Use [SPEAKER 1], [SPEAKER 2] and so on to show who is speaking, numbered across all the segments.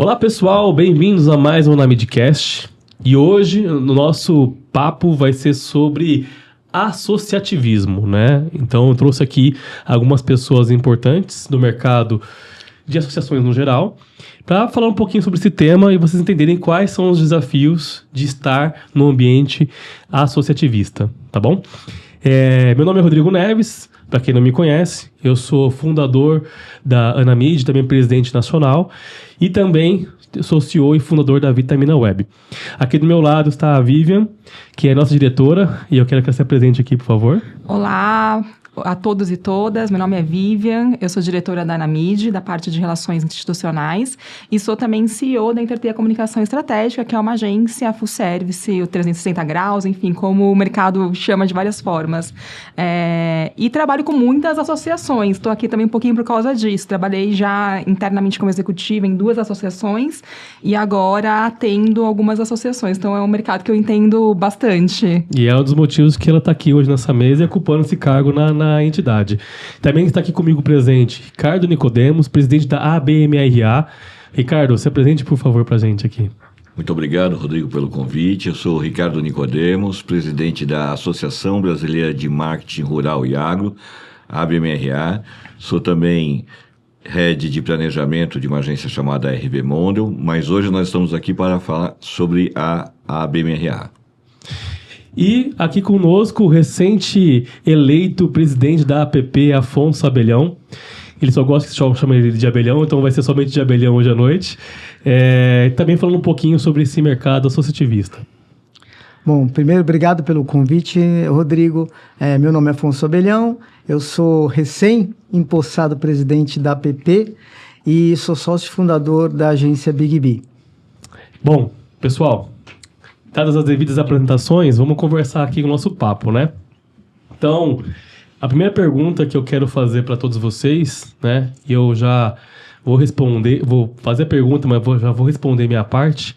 [SPEAKER 1] Olá pessoal, bem-vindos a mais um Namidcast. E hoje o nosso papo vai ser sobre associativismo, né? Então eu trouxe aqui algumas pessoas importantes do mercado de associações no geral para falar um pouquinho sobre esse tema e vocês entenderem quais são os desafios de estar no ambiente associativista, tá bom? Meu nome é Rodrigo Neves, para quem não me conhece, eu sou fundador da Anamid, também presidente nacional, e também sou CEO e fundador da Vitamina Web. Aqui do meu lado está a Vivian, que é nossa diretora, e eu quero que ela se apresente aqui, por favor.
[SPEAKER 2] Olá a todos e todas, meu nome é Vivian, eu sou diretora da Anamid, da parte de relações institucionais, e sou também CEO da Intertia Comunicação Estratégica, que é uma agência full service, o 360 graus, enfim, como o mercado chama de várias formas. E trabalho com muitas associações, estou aqui também um pouquinho por causa disso. Trabalhei já internamente como executiva em 2 associações e agora atendo algumas associações, então é um mercado que eu entendo bastante.
[SPEAKER 1] E é um dos motivos que ela está aqui hoje nessa mesa e ocupando esse cargo na entidade. Também está aqui comigo presente Ricardo Nicodemos, presidente da ABMRA. Ricardo, se apresente, por favor, para a gente aqui.
[SPEAKER 3] Muito obrigado, Rodrigo, pelo convite. Eu sou Ricardo Nicodemos, presidente da Associação Brasileira de Marketing Rural e Agro, ABMRA. Sou também head de planejamento de uma agência chamada RB Mondel, mas hoje nós estamos aqui para falar sobre a ABMRA.
[SPEAKER 1] E aqui conosco o recente eleito presidente da APP, Afonso Abelhão. Ele só gosta que chama ele de Abelhão, então vai ser somente de Abelhão hoje à noite. Também falando um pouquinho sobre esse mercado associativista.
[SPEAKER 4] Bom, primeiro, obrigado pelo convite, Rodrigo. Meu nome é Afonso Abelhão, eu sou recém-empossado presidente da APP e sou sócio fundador da agência Big B.
[SPEAKER 1] Bom, pessoal, dadas as devidas apresentações, vamos conversar aqui com o nosso papo, né? Então, a primeira pergunta que eu quero fazer para todos vocês, né? E eu já vou responder, vou fazer a pergunta, mas já vou responder minha parte,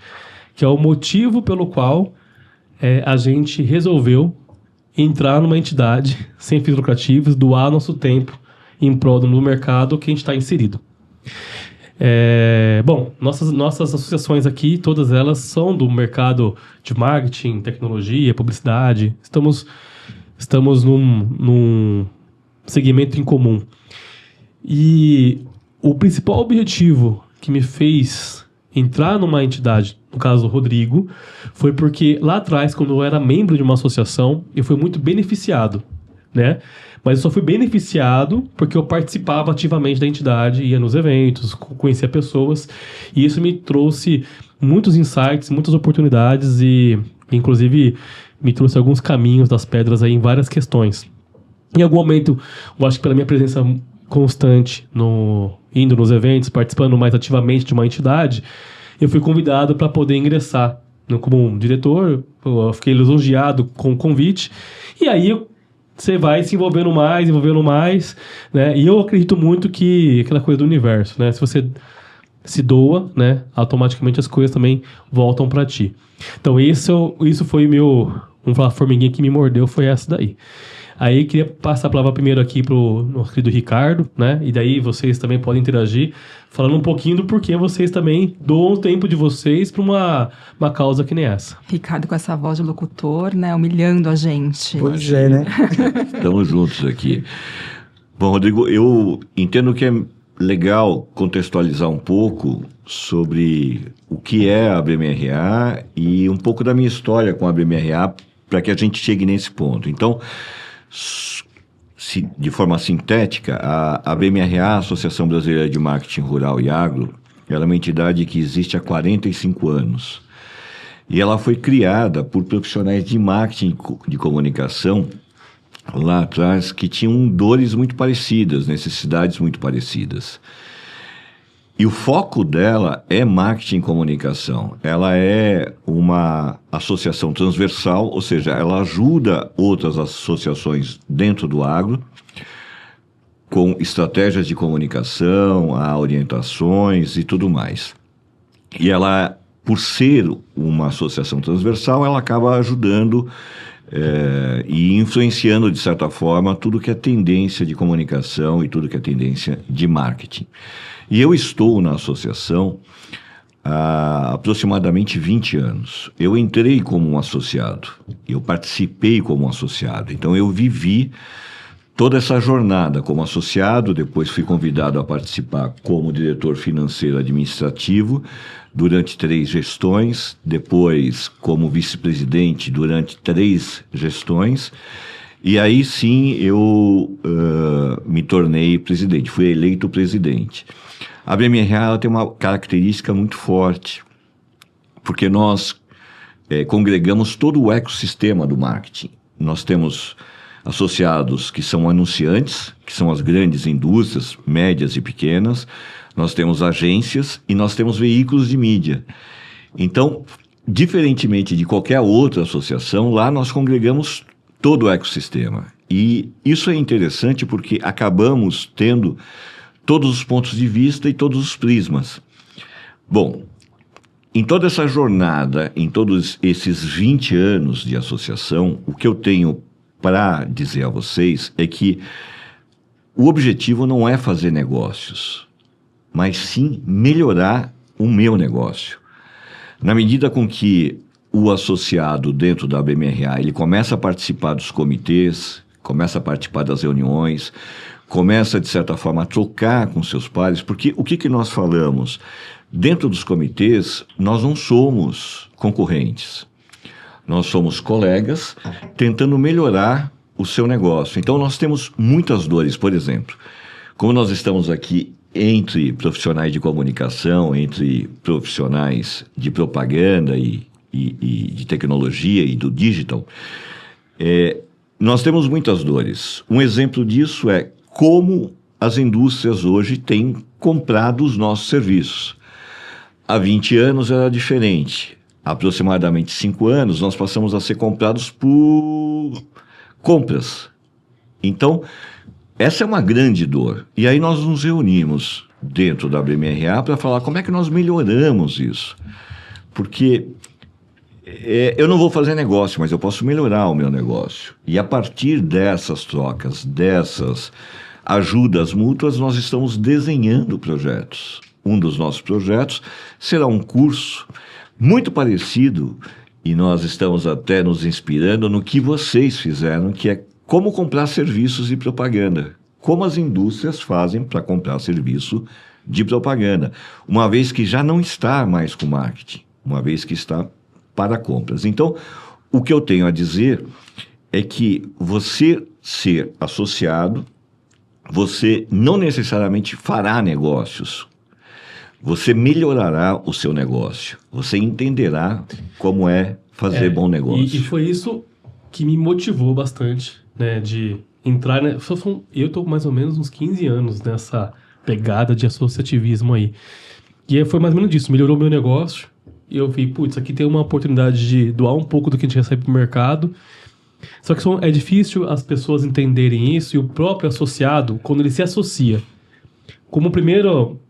[SPEAKER 1] que é o motivo pelo qual a gente resolveu entrar numa entidade sem fins lucrativos, doar nosso tempo em prol do mercado que a gente está inserido. Bom, nossas associações aqui, todas elas são do mercado de marketing, tecnologia, publicidade. Estamos num segmento em comum. E o principal objetivo que me fez entrar numa entidade, no caso o Rodrigo, foi porque lá atrás, quando eu era membro de uma associação, eu fui muito beneficiado, né? Mas eu só fui beneficiado porque eu participava ativamente da entidade, ia nos eventos, conhecia pessoas, e isso me trouxe muitos insights, muitas oportunidades e, inclusive, me trouxe alguns caminhos das pedras aí em várias questões. Em algum momento, eu acho que pela minha presença constante, indo nos eventos, participando mais ativamente de uma entidade, eu fui convidado para poder ingressar como um diretor, eu fiquei lisonjeado com o convite, e aí você vai se envolvendo mais, né? E eu acredito muito que aquela coisa do universo, né? Se você se doa, né? Automaticamente as coisas também voltam para ti. Então isso foi vamos falar, a formiguinha que me mordeu foi essa daí. Aí queria passar a palavra primeiro aqui pro nosso querido Ricardo, né? E daí vocês também podem interagir, falando um pouquinho do porquê vocês também doam o tempo de vocês para uma causa que nem essa.
[SPEAKER 2] Ricardo com essa voz de locutor, né? Humilhando a gente.
[SPEAKER 4] Pois é, né?
[SPEAKER 3] Estamos juntos aqui. Bom, Rodrigo, eu entendo que é legal contextualizar um pouco sobre o que é a ABMRA e um pouco da minha história com a ABMRA para que a gente chegue nesse ponto. Então, de forma sintética, a ABMRA, Associação Brasileira de Marketing Rural e Agro, ela é uma entidade que existe há 45 anos. E ela foi criada por profissionais de marketing de comunicação lá atrás que tinham dores muito parecidas, necessidades muito parecidas. E o foco dela é marketing e comunicação. Ela é uma associação transversal, ou seja, ela ajuda outras associações dentro do agro com estratégias de comunicação, a orientações e tudo mais. E ela, por ser uma associação transversal, ela acaba ajudando e influenciando, de certa forma, tudo que é tendência de comunicação e tudo que é tendência de marketing. E eu estou na associação há aproximadamente 20 anos. Eu entrei como um associado, eu participei como um associado, então eu vivi toda essa jornada como associado, depois fui convidado a participar como diretor financeiro administrativo durante 3 gestões, depois como vice-presidente durante 3 gestões, e aí sim eu me tornei presidente, fui eleito presidente. A BMRA tem uma característica muito forte, porque nós congregamos todo o ecossistema do marketing. Nós temos associados que são anunciantes, que são as grandes indústrias, médias e pequenas, nós temos agências e nós temos veículos de mídia. Então, diferentemente de qualquer outra associação, lá nós congregamos todo o ecossistema. E isso é interessante porque acabamos tendo todos os pontos de vista e todos os prismas. Bom, em toda essa jornada, em todos esses 20 anos de associação, o que eu tenho para dizer a vocês é que o objetivo não é fazer negócios, mas sim melhorar o meu negócio. Na medida com que o associado dentro da BMRA, ele começa a participar dos comitês, começa a participar das reuniões, começa, de certa forma, a trocar com seus pares, porque o que nós falamos? Dentro dos comitês, nós não somos concorrentes. Nós somos colegas tentando melhorar o seu negócio. Então, nós temos muitas dores, por exemplo. Como nós estamos aqui entre profissionais de comunicação, entre profissionais de propaganda e de tecnologia e do digital, nós temos muitas dores. Um exemplo disso é como as indústrias hoje têm comprado os nossos serviços. Há 20 anos era diferente. Há aproximadamente 5 anos, nós passamos a ser comprados por compras. Então, essa é uma grande dor. E aí nós nos reunimos dentro da BMRA para falar como é que nós melhoramos isso. Porque eu não vou fazer negócio, mas eu posso melhorar o meu negócio. E a partir dessas trocas, dessas ajudas mútuas, nós estamos desenhando projetos. Um dos nossos projetos será um curso muito parecido, e nós estamos até nos inspirando no que vocês fizeram, que é como comprar serviços de propaganda. Como as indústrias fazem para comprar serviço de propaganda, uma vez que já não está mais com marketing, uma vez que está para compras. Então, o que eu tenho a dizer é que você ser associado, você não necessariamente fará negócios. Você melhorará o seu negócio. Você entenderá como é fazer bom negócio.
[SPEAKER 1] E foi isso que me motivou bastante, né, de entrar... Eu estou mais ou menos uns 15 anos nessa pegada de associativismo aí. E foi mais ou menos disso. Melhorou o meu negócio. E eu vi, putz, aqui tem uma oportunidade de doar um pouco do que a gente recebe para o mercado. Só que é difícil as pessoas entenderem isso. E o próprio associado, quando ele se associa, como primeiro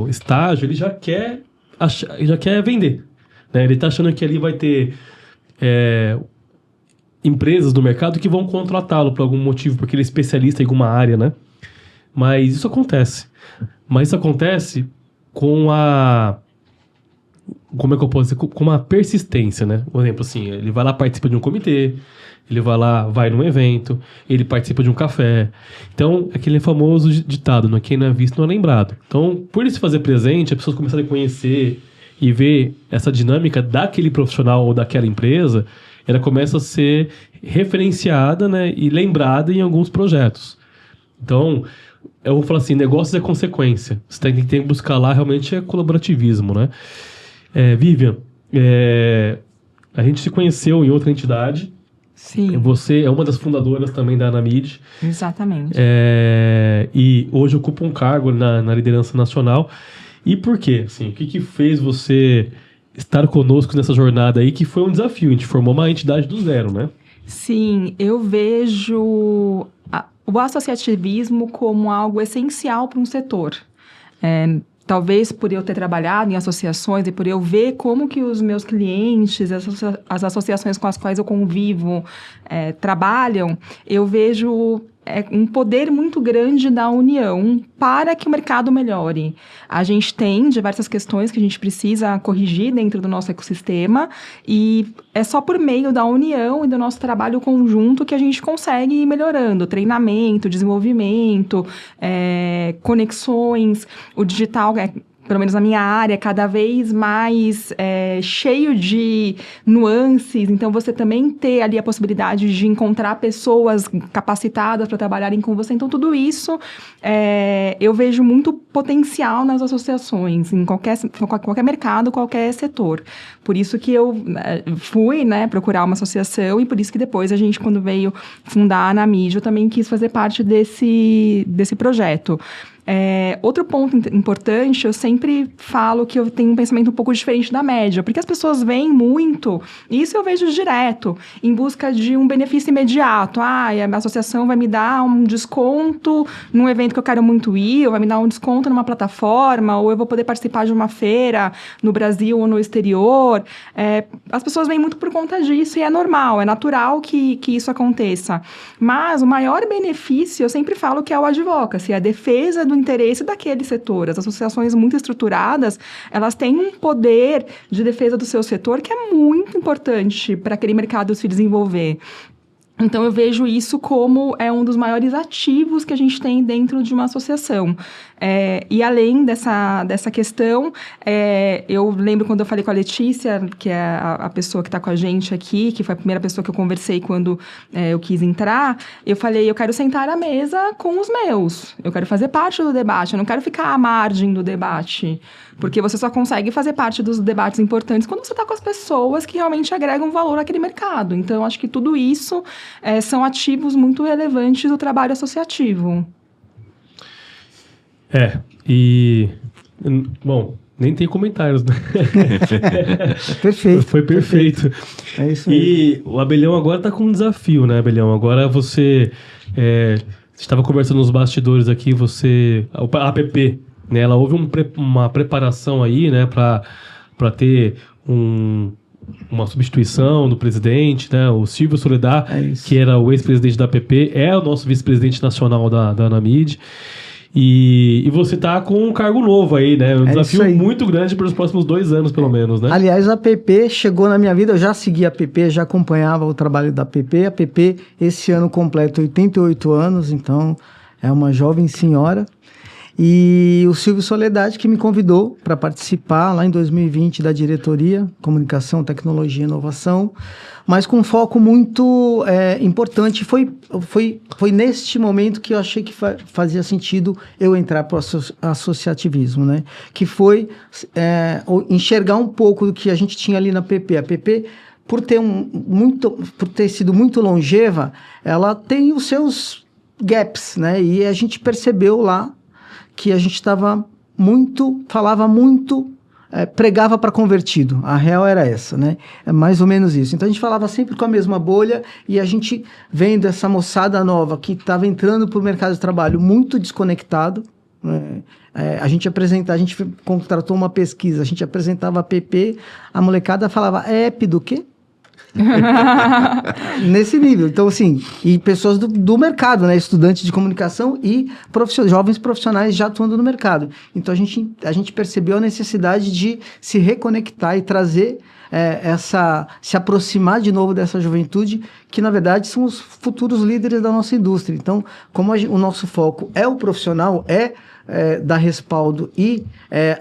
[SPEAKER 1] estágio, ele já quer vender, né? Ele está achando que ali vai ter empresas do mercado que vão contratá-lo por algum motivo, porque ele é especialista em alguma área, né? Mas isso acontece. Mas isso acontece com a... Como é que eu posso dizer? Com uma persistência, né? Por exemplo, assim, ele vai lá, participa de um comitê, ele vai num evento, ele participa de um café. Então, aquele famoso ditado, né? Quem não é visto não é lembrado. Então, por ele se fazer presente, as pessoas começarem a conhecer e ver essa dinâmica daquele profissional ou daquela empresa, ela começa a ser referenciada, né? E lembrada em alguns projetos. Então, eu vou falar assim, negócios é consequência. Você tem que buscar lá, realmente, é colaborativismo, né? Vivian, a gente se conheceu em outra entidade.
[SPEAKER 2] Sim.
[SPEAKER 1] Você é uma das fundadoras também da Anamid.
[SPEAKER 2] Exatamente.
[SPEAKER 1] E hoje ocupa um cargo na liderança nacional. E por quê? Assim, o que fez você estar conosco nessa jornada aí, que foi um desafio? A gente formou uma entidade do zero, né?
[SPEAKER 2] Sim, eu vejo o associativismo como algo essencial para um setor. Talvez por eu ter trabalhado em associações e por eu ver como que os meus clientes, as associações com as quais eu convivo, trabalham, eu vejo um poder muito grande da união para que o mercado melhore. A gente tem diversas questões que a gente precisa corrigir dentro do nosso ecossistema e é só por meio da união e do nosso trabalho conjunto que a gente consegue ir melhorando. Treinamento, desenvolvimento, conexões, o digital... pelo menos na minha área, cada vez mais cheio de nuances. Então, você também ter ali a possibilidade de encontrar pessoas capacitadas para trabalharem com você. Então, tudo isso eu vejo muito potencial nas associações, em qualquer mercado, qualquer setor. Por isso que eu fui procurar uma associação e por isso que depois a gente, quando veio fundar a Anamídia, eu também quis fazer parte desse projeto. Outro ponto importante, eu sempre falo que eu tenho um pensamento um pouco diferente da média, porque as pessoas veem muito, e isso eu vejo direto, em busca de um benefício imediato. A associação vai me dar um desconto num evento que eu quero muito ir, ou vai me dar um desconto numa plataforma, ou eu vou poder participar de uma feira no Brasil ou no exterior. As pessoas veem muito por conta disso, e é normal, é natural que isso aconteça. Mas o maior benefício, eu sempre falo que é o advocacy, a defesa do interesse daquele setor. As associações muito estruturadas, elas têm um poder de defesa do seu setor que é muito importante para aquele mercado se desenvolver. Então, eu vejo isso como um dos maiores ativos que a gente tem dentro de uma associação. E além dessa questão, eu lembro quando eu falei com a Letícia, que é a pessoa que está com a gente aqui, que foi a primeira pessoa que eu conversei quando eu quis entrar, eu falei, eu quero sentar à mesa com os meus, eu quero fazer parte do debate, eu não quero ficar à margem do debate, porque você só consegue fazer parte dos debates importantes quando você está com as pessoas que realmente agregam valor àquele mercado. Então, acho que tudo isso são ativos muito relevantes do trabalho associativo.
[SPEAKER 1] Bom, nem tem comentários, né?
[SPEAKER 4] Perfeito.
[SPEAKER 1] Foi perfeito.
[SPEAKER 4] É isso mesmo.
[SPEAKER 1] E o Abelhão agora está com um desafio, né, Abelhão? Agora você estava conversando nos bastidores aqui, a APP, né? Ela houve uma preparação aí, né, para ter uma substituição do presidente, né? O Silvio Soledad, que era o ex-presidente da APP, é o nosso vice-presidente nacional da Anamídia. E você tá com um cargo novo aí, né? Um desafio muito grande para os próximos 2 anos, pelo menos, né?
[SPEAKER 4] Aliás, a APP chegou na minha vida, eu já segui a APP, já acompanhava o trabalho da APP. A APP, esse ano, completa 88 anos, então é uma jovem senhora. E o Silvio Soledad, que me convidou para participar lá em 2020 da diretoria Comunicação, Tecnologia e Inovação, mas com um foco muito importante. Foi neste momento que eu achei que fazia sentido eu entrar para o associativismo, né? Que foi enxergar um pouco do que a gente tinha ali na APP. A APP, por ter sido muito longeva, ela tem os seus gaps, né? E a gente percebeu lá que a gente falava muito, pregava para convertido. A real era essa, né? É mais ou menos isso. Então, a gente falava sempre com a mesma bolha e a gente, vendo essa moçada nova que estava entrando para o mercado de trabalho muito desconectado, né? A gente contratou uma pesquisa, a gente apresentava a APP, a molecada falava, app do quê? Nesse nível. Então, assim, e pessoas do mercado, né? Estudantes de comunicação e jovens profissionais já atuando no mercado. Então, a gente percebeu a necessidade de se reconectar e trazer se aproximar de novo dessa juventude, que na verdade são os futuros líderes da nossa indústria. Então, como o nosso foco é o profissional, dar respaldo e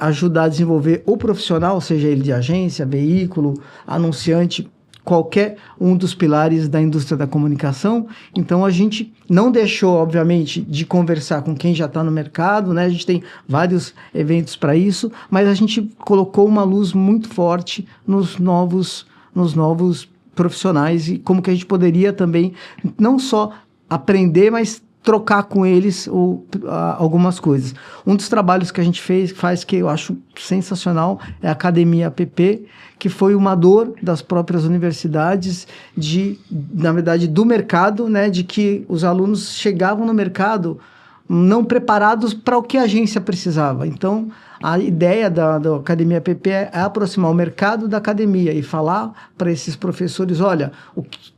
[SPEAKER 4] ajudar a desenvolver o profissional, seja ele de agência, veículo, anunciante, qualquer um dos pilares da indústria da comunicação. Então, a gente não deixou, obviamente, de conversar com quem já está no mercado, né? A gente tem vários eventos para isso, mas a gente colocou uma luz muito forte nos novos profissionais e como que a gente poderia também não só aprender, mas trocar com eles algumas coisas. Um dos trabalhos que a gente faz que eu acho sensacional é a Academia APP, que foi uma dor das próprias universidades, na verdade, do mercado, né, de que os alunos chegavam no mercado não preparados para o que a agência precisava. Então, a ideia da Academia PP é aproximar o mercado da academia e falar para esses professores, olha,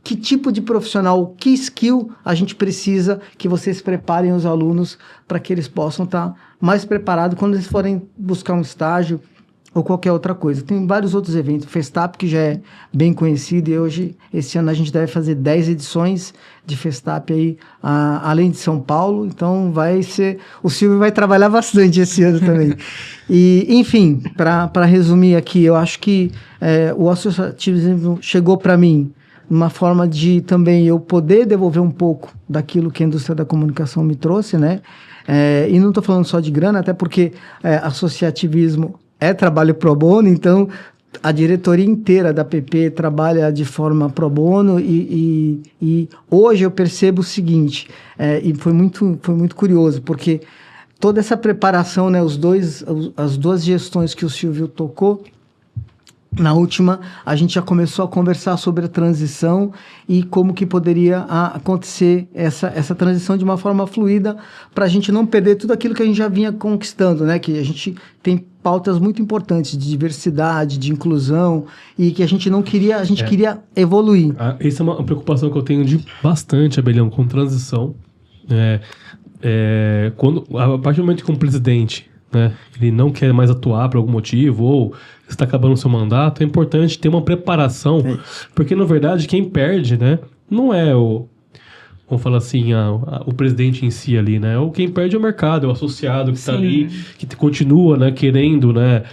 [SPEAKER 4] que tipo de profissional, que skill a gente precisa que vocês preparem os alunos para que eles possam estar mais preparados quando eles forem buscar um estágio ou qualquer outra coisa. Tem vários outros eventos. O Festap, que já é bem conhecido, e hoje, esse ano, a gente deve fazer 10 edições de Festap aí, além de São Paulo. Então, o Silvio vai trabalhar bastante esse ano também. E, enfim, para resumir aqui, eu acho que o associativismo chegou para mim uma forma de também eu poder devolver um pouco daquilo que a indústria da comunicação me trouxe, né? E não estou falando só de grana, até porque associativismo é trabalho pro bono, então a diretoria inteira da PP trabalha de forma pro bono e hoje eu percebo o seguinte, e foi muito curioso, porque toda essa preparação, né, as duas gestões que o Silvio tocou, na última, a gente já começou a conversar sobre a transição e como que poderia acontecer essa transição de uma forma fluida para a gente não perder tudo aquilo que a gente já vinha conquistando, né? Que a gente tem pautas muito importantes de diversidade, de inclusão e que a gente não queria, a gente queria evoluir.
[SPEAKER 1] Essa é uma preocupação que eu tenho bastante, Abelhão, com transição. A partir do momento que um presidente, né, ele não quer mais atuar por algum motivo ou está acabando o seu mandato, é importante ter uma preparação, porque na verdade quem perde, né, não é vamos falar assim, o presidente em si ali, né, quem perde é o mercado, é o associado que está ali, que continua, né, querendo, né,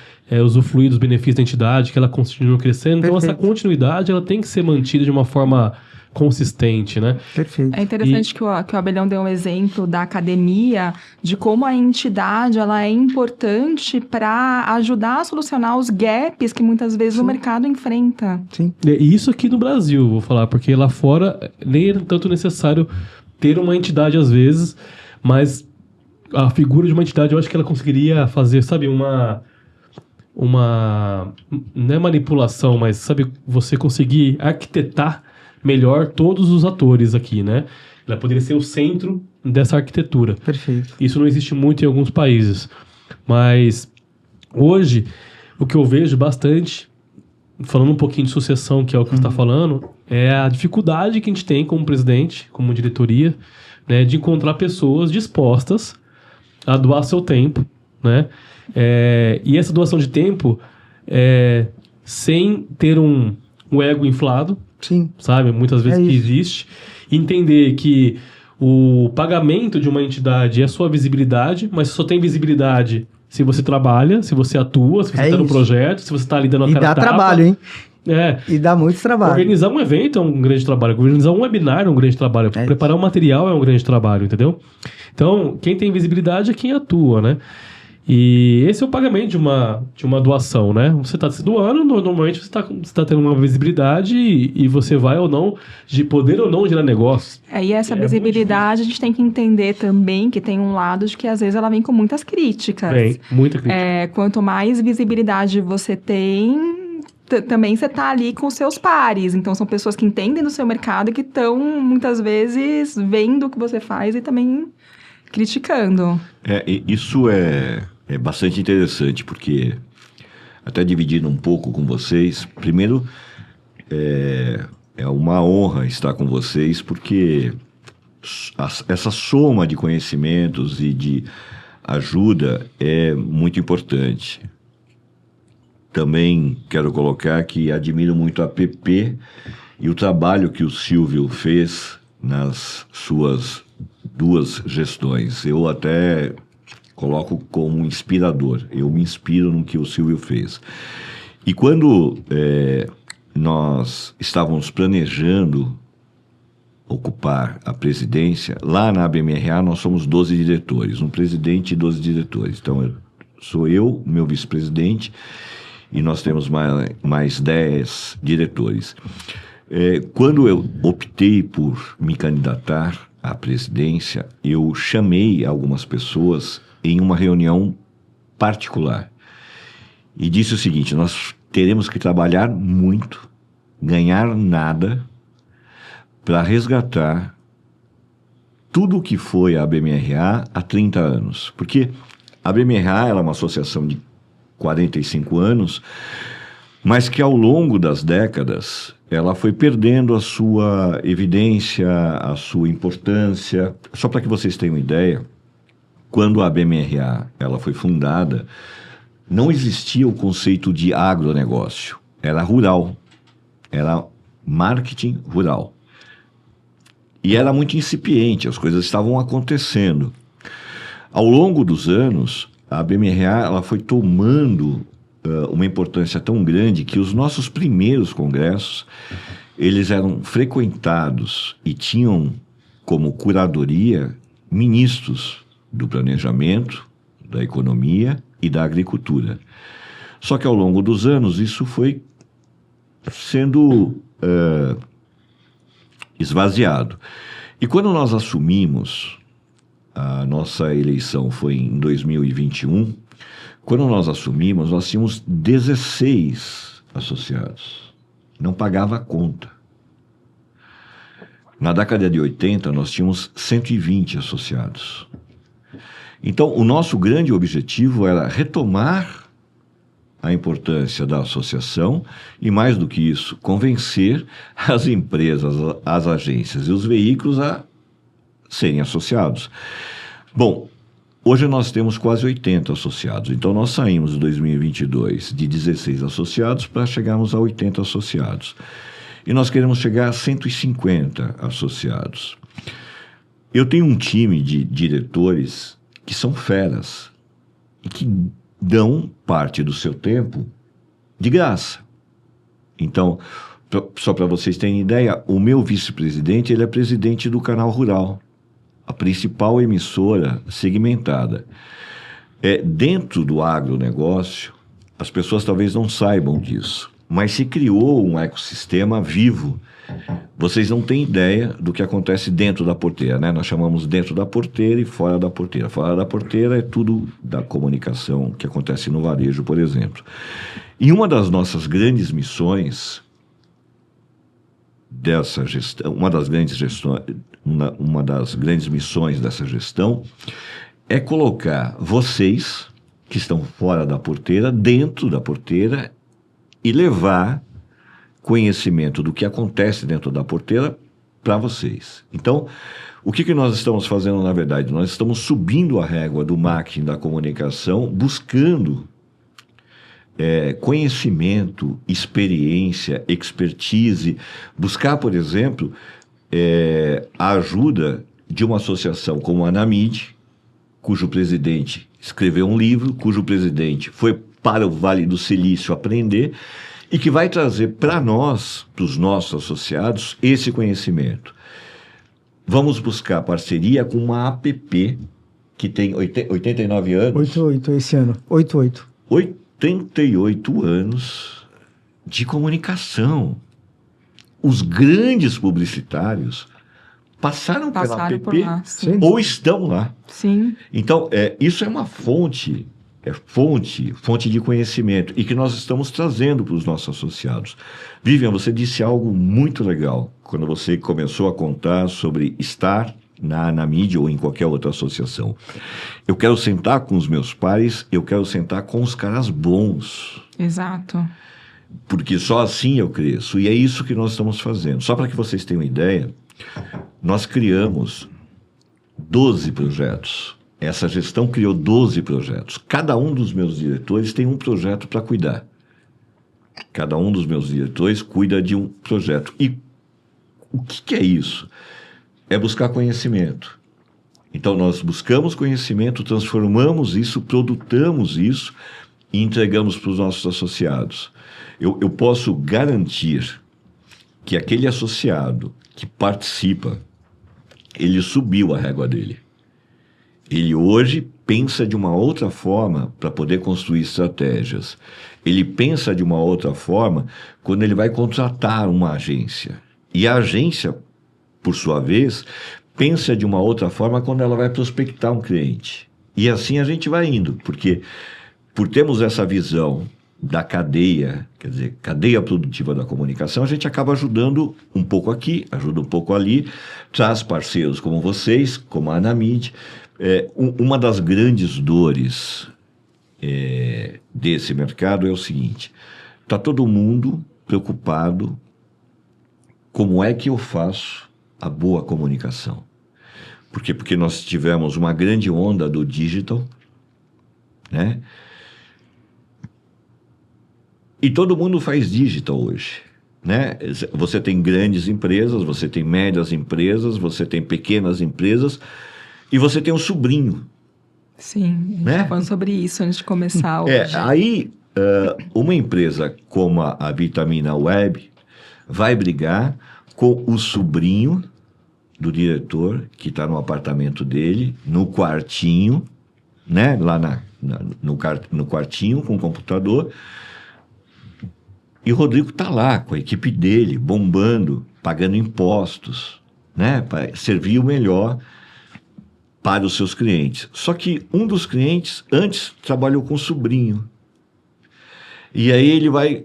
[SPEAKER 1] usufruir dos benefícios da entidade, que ela continua crescendo. Então essa continuidade ela tem que ser mantida de uma forma consistente, né?
[SPEAKER 4] Perfeito.
[SPEAKER 2] É interessante que o Abelhão deu um exemplo da academia, de como a entidade ela é importante para ajudar a solucionar os gaps que muitas vezes o mercado enfrenta.
[SPEAKER 4] Sim.
[SPEAKER 1] E isso aqui no Brasil, vou falar, porque lá fora nem é tanto necessário ter uma entidade às vezes, mas a figura de uma entidade eu acho que ela conseguiria fazer, sabe, uma não é manipulação, mas sabe, você conseguir arquitetar melhor todos os atores aqui, né? Ela poderia ser o centro dessa arquitetura.
[SPEAKER 4] Perfeito.
[SPEAKER 1] Isso não existe muito em alguns países. Mas hoje, o que eu vejo bastante, falando um pouquinho de sucessão, que é o que você está falando, é a dificuldade que a gente tem como presidente, como diretoria, né, de encontrar pessoas dispostas a doar seu tempo, né? E essa doação de tempo sem ter um ego inflado,
[SPEAKER 4] sim,
[SPEAKER 1] sabe? Muitas vezes que existe. Entender que o pagamento de uma entidade é a sua visibilidade, mas só tem visibilidade se você trabalha, se você atua, se você está no projeto, se você está ali dando a cara a tapa.
[SPEAKER 4] E dá trabalho, hein? E dá muito trabalho.
[SPEAKER 1] Organizar um evento é um grande trabalho. Organizar um webinar é um grande trabalho. Preparar um material é um grande trabalho, entendeu? Então, quem tem visibilidade é quem atua, né? E esse é o pagamento de uma doação, né? Você está se doando, normalmente você tá tendo uma visibilidade e você vai ou não, de poder ou não gerar negócios.
[SPEAKER 2] E essa visibilidade a gente tem que entender também que tem um lado de que às vezes ela vem com muitas críticas.
[SPEAKER 1] Vem, muita crítica.
[SPEAKER 2] Quanto mais visibilidade você tem, também você está ali com os seus pares. Então são pessoas que entendem do seu mercado e que estão muitas vezes vendo o que você faz e também criticando.
[SPEAKER 3] Isso é bastante interessante, porque até dividindo um pouco com vocês, primeiro é uma honra estar com vocês, porque essa soma de conhecimentos e de ajuda é muito importante. Também quero colocar que admiro muito a PP e o trabalho que o Silvio fez nas suas 2 gestões. Eu até coloco como inspirador. Eu me inspiro no que o Silvio fez. E quando nós estávamos planejando ocupar a presidência, lá na ABMRA nós somos 12 diretores, um presidente e 12 diretores. Então, sou eu, meu vice-presidente, e nós temos mais 10 diretores. Quando eu optei por me candidatar à presidência, eu chamei algumas pessoas em uma reunião particular e disse o seguinte: nós teremos que trabalhar muito, ganhar nada, para resgatar tudo o que foi a ABMRA há 30 anos. Porque a ABMRA ela é uma associação de 45 anos, mas que ao longo das décadas ela foi perdendo a sua evidência, a sua importância. Só para que vocês tenham ideia, quando a ABMRA ela foi fundada, não existia o conceito de agronegócio. Era rural, era marketing rural. E era muito incipiente, as coisas estavam acontecendo. Ao longo dos anos, a ABMRA ela foi tomando uma importância tão grande que os nossos primeiros congressos, eles eram frequentados e tinham como curadoria ministros do planejamento, da economia e da agricultura. Só que ao longo dos anos isso foi sendo esvaziado. E quando nós assumimos, a nossa eleição foi em 2021, quando nós assumimos, nós tínhamos 16 associados. Não pagava a conta. Na década de 80, nós tínhamos 120 associados. Então, o nosso grande objetivo era retomar a importância da associação e, mais do que isso, convencer as empresas, as agências e os veículos a serem associados. Bom, hoje nós temos quase 80 associados, então nós saímos em 2022 de 16 associados para chegarmos a 80 associados. E nós queremos chegar a 150 associados. Eu tenho um time de diretores que são feras e que dão parte do seu tempo de graça. Então, só para vocês terem ideia, o meu vice-presidente, ele é presidente do Canal Rural, a principal emissora segmentada. Dentro do agronegócio, as pessoas talvez não saibam disso, mas se criou um ecossistema vivo. Vocês não têm ideia do que acontece dentro da porteira, né? Nós chamamos dentro da porteira e fora da porteira. Fora da porteira é tudo da comunicação que acontece no varejo, por exemplo. E uma das nossas grandes missões dessa gestão, uma das grandes missões dessa gestão é colocar vocês que estão fora da porteira, dentro da porteira e levar conhecimento do que acontece dentro da porteira para vocês. Então, o que nós estamos fazendo, na verdade? Nós estamos subindo a régua do marketing da comunicação, buscando conhecimento, experiência, expertise, buscar, por exemplo, a ajuda de uma associação como a Anamid, cujo presidente escreveu um livro, cujo presidente foi para o Vale do Silício aprender e que vai trazer para nós, para os nossos associados, esse conhecimento. Vamos buscar parceria com uma APP que tem 89 anos.
[SPEAKER 4] 88 esse ano.
[SPEAKER 3] 88 anos de comunicação. Os grandes publicitários passaram pela APP
[SPEAKER 2] por lá,
[SPEAKER 3] ou estão lá.
[SPEAKER 2] Sim.
[SPEAKER 3] Então, isso é uma fonte de conhecimento e que nós estamos trazendo para os nossos associados. Vivian, você disse algo muito legal quando você começou a contar sobre estar na Anamid ou em qualquer outra associação. Eu quero sentar com os meus pares, eu quero sentar com os caras bons.
[SPEAKER 2] Exato.
[SPEAKER 3] Porque só assim eu cresço. E é isso que nós estamos fazendo. Só para que vocês tenham ideia, nós criamos 12 projetos. Essa gestão criou 12 projetos. Cada um dos meus diretores tem um projeto para cuidar. Cada um dos meus diretores cuida de um projeto. E o que é isso? É buscar conhecimento. Então, nós buscamos conhecimento, transformamos isso, produtamos isso e entregamos para os nossos associados. Eu posso garantir que aquele associado que participa, ele subiu a régua dele. Ele hoje pensa de uma outra forma para poder construir estratégias. Ele pensa de uma outra forma quando ele vai contratar uma agência. E a agência, por sua vez, pensa de uma outra forma quando ela vai prospectar um cliente. E assim a gente vai indo, porque por termos essa visão da cadeia, quer dizer, cadeia produtiva da comunicação, a gente acaba ajudando um pouco aqui, ajuda um pouco ali, traz parceiros como vocês, como a Anamid. Uma das grandes dores desse mercado é o seguinte: está todo mundo preocupado como é que eu faço a boa comunicação. Por quê? Porque nós tivemos uma grande onda do digital, né? E todo mundo faz digital hoje, né? Você tem grandes empresas, você tem médias empresas, você tem pequenas empresas e você tem um sobrinho.
[SPEAKER 2] Sim, a gente
[SPEAKER 3] né?
[SPEAKER 2] tá falando sobre isso antes de começar hoje.
[SPEAKER 3] Aí, uma empresa como a Vitamina Web vai brigar com o sobrinho do diretor, que está no apartamento dele, no quartinho, né? Lá no quartinho com o computador. E o Rodrigo está lá com a equipe dele, bombando, pagando impostos, né? Para servir o melhor para os seus clientes. Só que um dos clientes antes trabalhou com o sobrinho. E aí ele vai...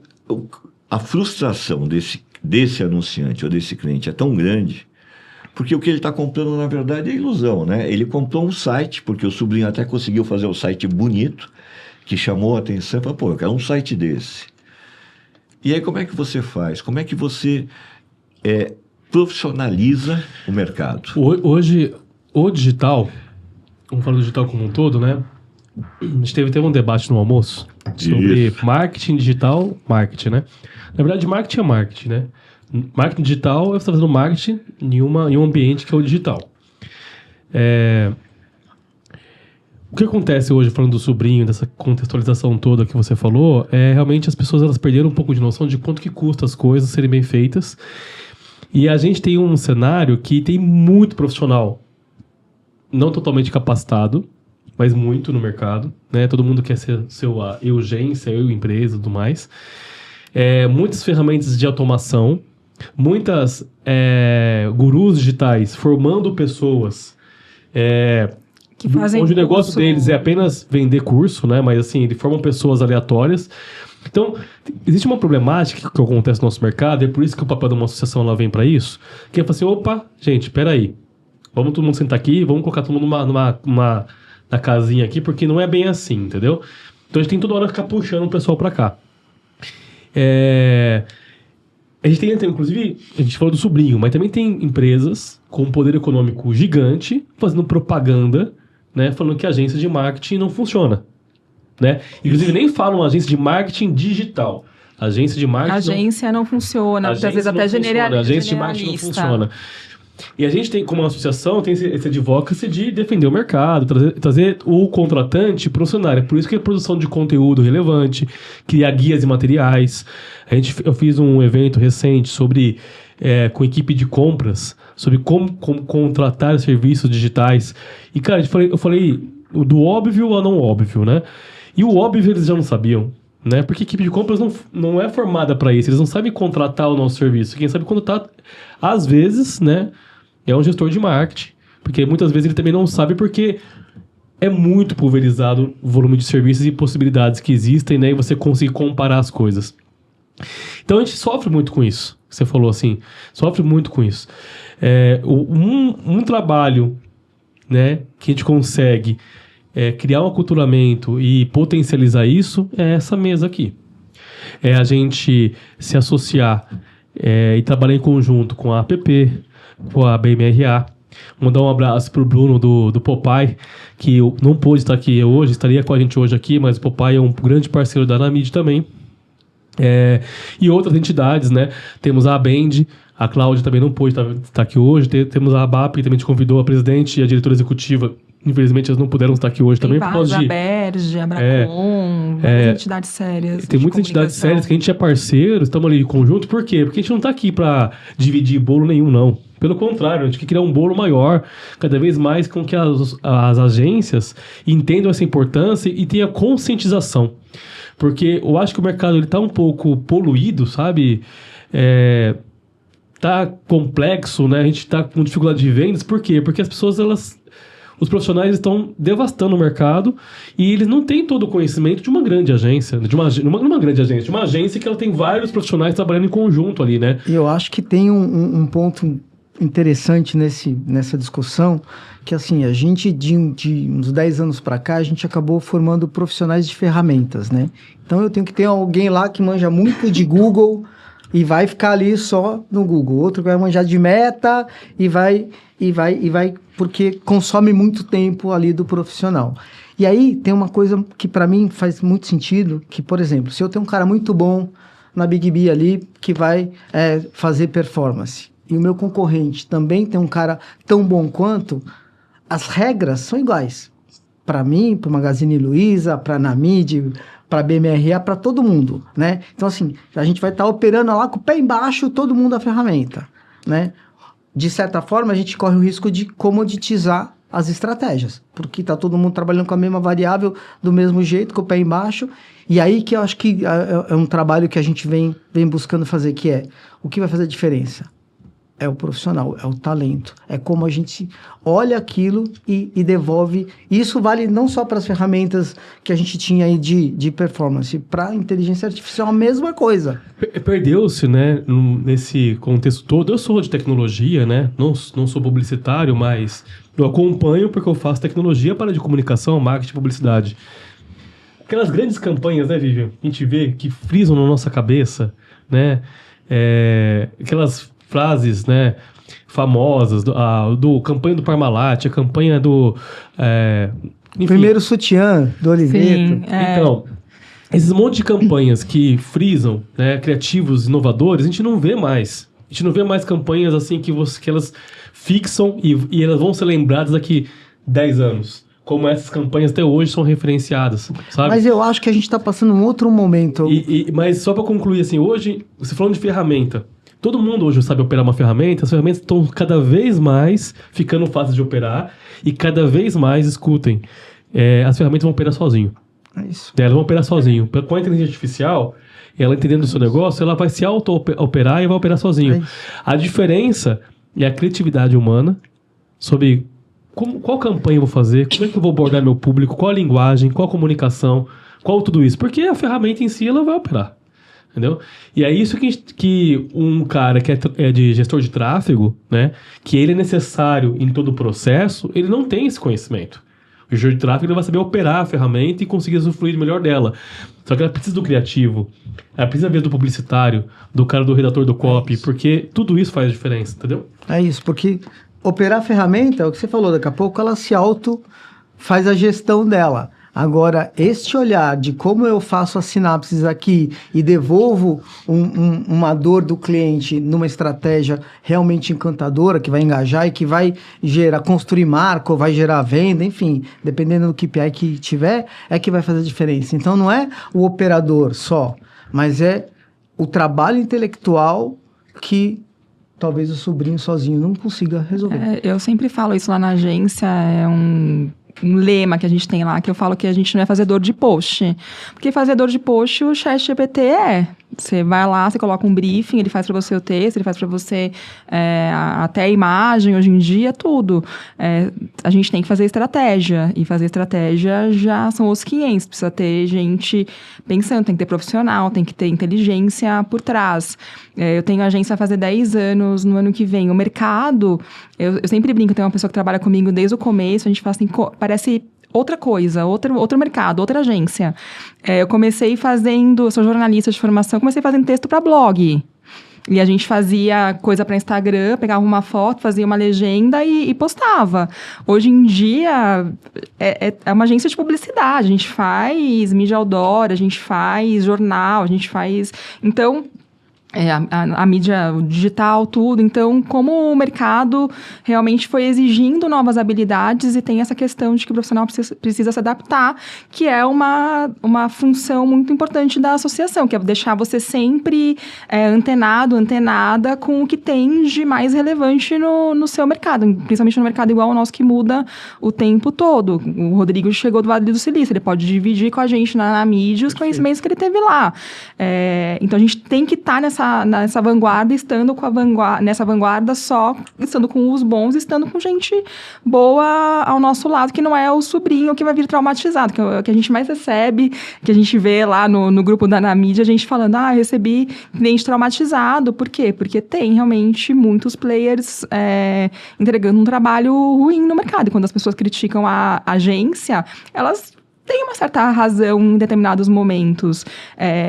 [SPEAKER 3] A frustração desse anunciante ou desse cliente é tão grande, porque o que ele está comprando, na verdade, é ilusão, né? Ele comprou um site, porque o sobrinho até conseguiu fazer um site bonito, que chamou a atenção, e falou, pô, eu quero um site desse. E aí, como é que você faz? Como é que você profissionaliza o mercado?
[SPEAKER 1] Hoje, o digital, vamos falar do digital como um todo, né? A gente teve um debate no almoço sobre marketing digital, marketing, né? Na verdade, marketing é marketing, né? Marketing digital é você está fazendo marketing em um ambiente que é o digital. O que acontece hoje, falando do sobrinho, dessa contextualização toda que você falou, realmente as pessoas elas perderam um pouco de noção de quanto que custa as coisas serem bem feitas. E a gente tem um cenário que tem muito profissional, não totalmente capacitado, mas muito no mercado, né? Todo mundo quer ser eu agência, eu empresa e tudo mais. Muitas ferramentas de automação, muitas gurus digitais formando pessoas
[SPEAKER 2] que fazem
[SPEAKER 1] onde o negócio
[SPEAKER 2] curso.
[SPEAKER 1] deles é apenas vender curso, né? Mas assim, eles formam pessoas aleatórias. Então, existe uma problemática que acontece no nosso mercado, e é por isso que o papel de uma associação ela vem para isso, que é falar assim, opa, gente, peraí, vamos todo mundo sentar aqui, vamos colocar todo mundo na casinha aqui, porque não é bem assim, entendeu? Então a gente tem toda hora que ficar puxando o pessoal para cá. A gente tem, inclusive, a gente falou do sobrinho, mas também tem empresas com poder econômico gigante fazendo propaganda, né, falando que a agência de marketing não funciona, né? Inclusive nem falam agência de marketing digital. Agência de marketing
[SPEAKER 2] Agência não funciona, muitas vezes até
[SPEAKER 1] generalista. Agência de marketing não funciona. E a gente tem, como associação, tem esse advocacy de defender o mercado, trazer o contratante para o cenário. É por isso que a produção de conteúdo relevante, criar guias e materiais. Eu fiz um evento recente sobre, com equipe de compras, sobre como contratar serviços digitais. E, cara, eu falei do óbvio ao não óbvio, né? E o óbvio eles já não sabiam, né? Porque a equipe de compras não é formada para isso. Eles não sabem contratar o nosso serviço. Quem sabe contratar, às vezes, né, é um gestor de marketing. Porque muitas vezes ele também não sabe porque é muito pulverizado o volume de serviços e possibilidades que existem, né? E você conseguir comparar as coisas. Então a gente sofre muito com isso. Você falou assim, sofre muito com isso. Um trabalho, né, que a gente consegue criar um aculturamento e potencializar isso é essa mesa aqui. É a gente se associar e trabalhar em conjunto com a APP, com a BMRA. Mandar um abraço pro Bruno do Popeye, que não pôde estar aqui hoje, estaria com a gente hoje aqui, mas o Popeye é um grande parceiro da Anamid também. E outras entidades, né? Temos a Bend, a Cláudia também não pôde estar aqui hoje. Temos a ABAP, que também te convidou, a presidente e a diretora executiva. Infelizmente, elas não puderam estar aqui hoje também.
[SPEAKER 2] Tem vários, a Berge, a Bracon, várias entidades sérias.
[SPEAKER 1] Tem muitas entidades sérias que a gente é parceiro, estamos ali em conjunto. Por quê? Porque a gente não está aqui para dividir bolo nenhum, não. Pelo contrário, a gente quer criar um bolo maior, cada vez mais com que as agências entendam essa importância e tenham conscientização. Porque eu acho que o mercado está um pouco poluído, sabe? Tá complexo, né? A gente está com dificuldade de vendas. Por quê? Porque as pessoas, os profissionais estão devastando o mercado e eles não têm todo o conhecimento de uma grande agência, de uma agência que ela tem vários profissionais trabalhando em conjunto ali, né?
[SPEAKER 4] E eu acho que tem um ponto interessante nessa discussão, que assim, a gente de uns 10 anos para cá, a gente acabou formando profissionais de ferramentas, né? Então eu tenho que ter alguém lá que manja muito de Google e vai ficar ali só no Google, outro que vai manjar de Meta e vai, porque consome muito tempo ali do profissional. E aí tem uma coisa que para mim faz muito sentido, que, por exemplo, se eu tenho um cara muito bom na Big B ali, que vai fazer performance, e o meu concorrente também tem um cara tão bom quanto, as regras são iguais. Para mim, para o Magazine Luiza, para a Namid, para a BMRA, para todo mundo, né? Então, assim, a gente vai estar operando lá com o pé embaixo, todo mundo a ferramenta, né? De certa forma, a gente corre o risco de comoditizar as estratégias, porque está todo mundo trabalhando com a mesma variável, do mesmo jeito, com o pé embaixo, e aí que eu acho que é um trabalho que a gente vem buscando fazer, que é, o que vai fazer a diferença? É o profissional, é o talento, é como a gente olha aquilo e devolve. Isso vale não só para as ferramentas que a gente tinha aí de performance, para a inteligência artificial a mesma coisa.
[SPEAKER 1] Perdeu-se, né, nesse contexto todo. Eu sou de tecnologia, né, não sou publicitário, mas eu acompanho porque eu faço tecnologia para de comunicação, marketing, publicidade. Aquelas grandes campanhas, né, Vivian, a gente vê que frisam na nossa cabeça, né, aquelas frases, né, famosas, do campanha do Parmalat, a campanha do... enfim.
[SPEAKER 4] Primeiro sutiã do Oliveto.
[SPEAKER 1] Então, esses monte de campanhas que frisam, né, criativos, inovadores, a gente não vê mais. A gente não vê mais campanhas assim que elas fixam e elas vão ser lembradas daqui 10 anos. Como essas campanhas até hoje são referenciadas, sabe?
[SPEAKER 4] Mas eu acho que a gente está passando um outro momento.
[SPEAKER 1] Mas só para concluir, assim, hoje, você falando de ferramenta, todo mundo hoje sabe operar uma ferramenta, as ferramentas estão cada vez mais ficando fáceis de operar e cada vez mais, escutem, as ferramentas vão operar sozinho.
[SPEAKER 4] É isso.
[SPEAKER 1] Elas vão operar sozinho. Com a inteligência artificial, ela entendendo o seu negócio, ela vai se auto-operar e vai operar sozinho. A diferença é a criatividade humana sobre qual campanha eu vou fazer, como é que eu vou abordar meu público, qual a linguagem, qual a comunicação, qual tudo isso. Porque a ferramenta em si, ela vai operar. Entendeu? E é isso que um cara que é de gestor de tráfego, né, que ele é necessário em todo o processo, ele não tem esse conhecimento. O gestor de tráfego ele vai saber operar a ferramenta e conseguir usufruir melhor dela. Só que ela precisa do criativo, ela precisa ver do publicitário, do cara do redator do copy, porque tudo isso faz diferença, entendeu?
[SPEAKER 4] É isso, porque operar a ferramenta, é o que você falou, daqui a pouco ela se faz a gestão dela. Agora, este olhar de como eu faço as sinapses aqui e devolvo uma dor do cliente numa estratégia realmente encantadora, que vai engajar e que vai construir marca, ou vai gerar venda, enfim, dependendo do KPI que tiver, é que vai fazer a diferença. Então, não é o operador só, mas é o trabalho intelectual que talvez o sobrinho sozinho não consiga resolver.
[SPEAKER 2] Eu sempre falo isso lá na agência, é um lema que a gente tem lá, que eu falo que a gente não é fazedor de post. Porque fazedor de post, o ChatGPT é. Você vai lá, você coloca um briefing, ele faz para você o texto, ele faz para você até a imagem, hoje em dia, tudo. A gente tem que fazer estratégia, e fazer estratégia já são os 500. Precisa ter gente pensando, tem que ter profissional, tem que ter inteligência por trás. Eu tenho agência a fazer 10 anos, no ano que vem. O mercado, eu sempre brinco, tem uma pessoa que trabalha comigo desde o começo, a gente fala assim, parece outra coisa, outro mercado, outra agência. Eu comecei eu sou jornalista de formação, comecei fazendo texto para blog. E a gente fazia coisa para Instagram, pegava uma foto, fazia uma legenda e postava. Hoje em dia, é uma agência de publicidade. A gente faz mídia outdoor, a gente faz jornal, a gente faz... Então... a mídia digital, tudo. Então, como o mercado realmente foi exigindo novas habilidades e tem essa questão de que o profissional precisa se adaptar, que é uma função muito importante da associação, que é deixar você sempre antenada com o que tem de mais relevante no seu mercado, principalmente no mercado igual ao nosso, que muda o tempo todo. O Rodrigo chegou do Vale do Silício, ele pode dividir com a gente na mídia os conhecimentos que ele teve lá. Então, a gente tem que estar nessa nessa vanguarda, estando com nessa vanguarda só, estando com os bons, estando com gente boa ao nosso lado, que não é o sobrinho que vai vir traumatizado, que é o que a gente mais recebe, que a gente vê lá no grupo na mídia, a gente falando, recebi cliente traumatizado. Por quê? Porque tem realmente muitos players entregando um trabalho ruim no mercado. E quando as pessoas criticam a agência, elas tem uma certa razão em determinados momentos.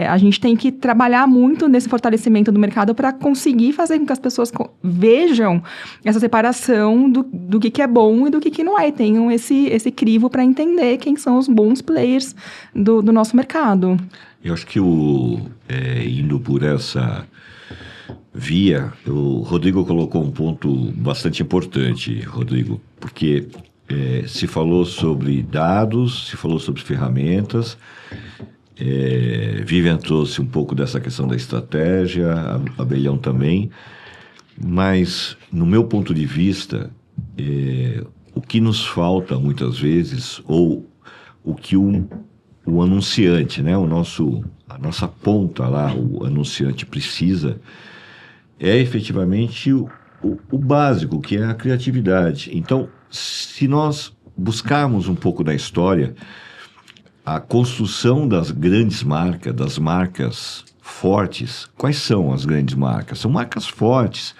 [SPEAKER 2] A gente tem que trabalhar muito nesse fortalecimento do mercado para conseguir fazer com que as pessoas vejam essa separação do que é bom e do que não é. E tenham esse crivo para entender quem são os bons players do nosso mercado.
[SPEAKER 3] Eu acho que indo por essa via, o Rodrigo colocou um ponto bastante importante, Rodrigo, porque se falou sobre dados, se falou sobre ferramentas, Vivian trouxe um pouco dessa questão da estratégia, a Abelhão também, mas, no meu ponto de vista, o que nos falta muitas vezes, ou o que o anunciante, né, a nossa ponta lá, o anunciante precisa, é efetivamente o básico, que é a criatividade. Então, se nós buscarmos um pouco da história, a construção das grandes marcas, das marcas fortes, quais são as grandes marcas? São marcas fortes,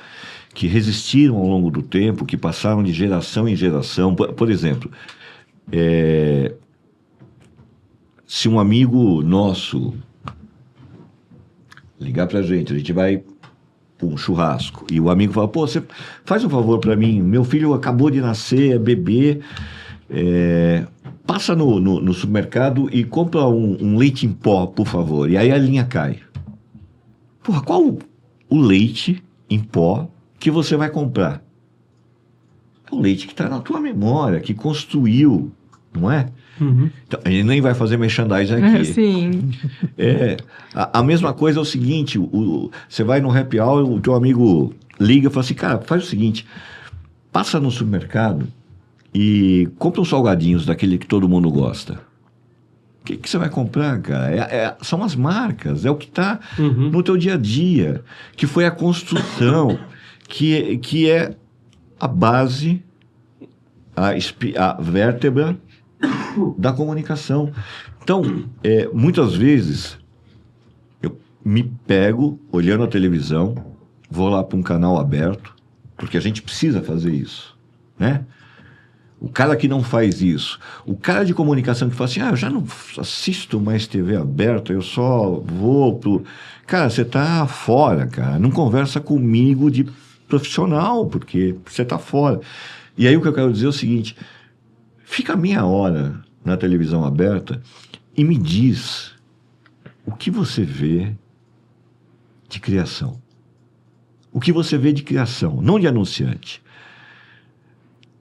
[SPEAKER 3] que resistiram ao longo do tempo, que passaram de geração em geração. Por exemplo, se um amigo nosso ligar pra gente, a gente vai para um churrasco, e o amigo fala, pô, você faz um favor para mim, meu filho acabou de nascer, é bebê, passa no supermercado e compra um leite em pó, por favor. E aí a linha cai. Porra, qual o leite em pó que você vai comprar? É o leite que está na tua memória, que construiu, não é?
[SPEAKER 1] Uhum.
[SPEAKER 3] Então, a gente nem vai fazer merchandising aqui.
[SPEAKER 2] Sim.
[SPEAKER 3] A mesma coisa é o seguinte, você vai no happy hour, o teu amigo liga e fala assim, cara, faz o seguinte, passa no supermercado e compra uns salgadinhos daquele que todo mundo gosta. O que você vai comprar, cara? São as marcas, é o que está no teu dia a dia, que foi a construção, que é a base, a vértebra da comunicação. Então, muitas vezes, eu me pego olhando a televisão, vou lá para um canal aberto, porque a gente precisa fazer isso, né? O cara que não faz isso, o cara de comunicação que fala assim, eu já não assisto mais TV aberta, eu só vou pro... Cara, você tá fora, cara. Não conversa comigo de profissional, porque você tá fora. E aí o que eu quero dizer é o seguinte, fica meia hora na televisão aberta e me diz o que você vê de criação. O que você vê de criação, não de anunciante.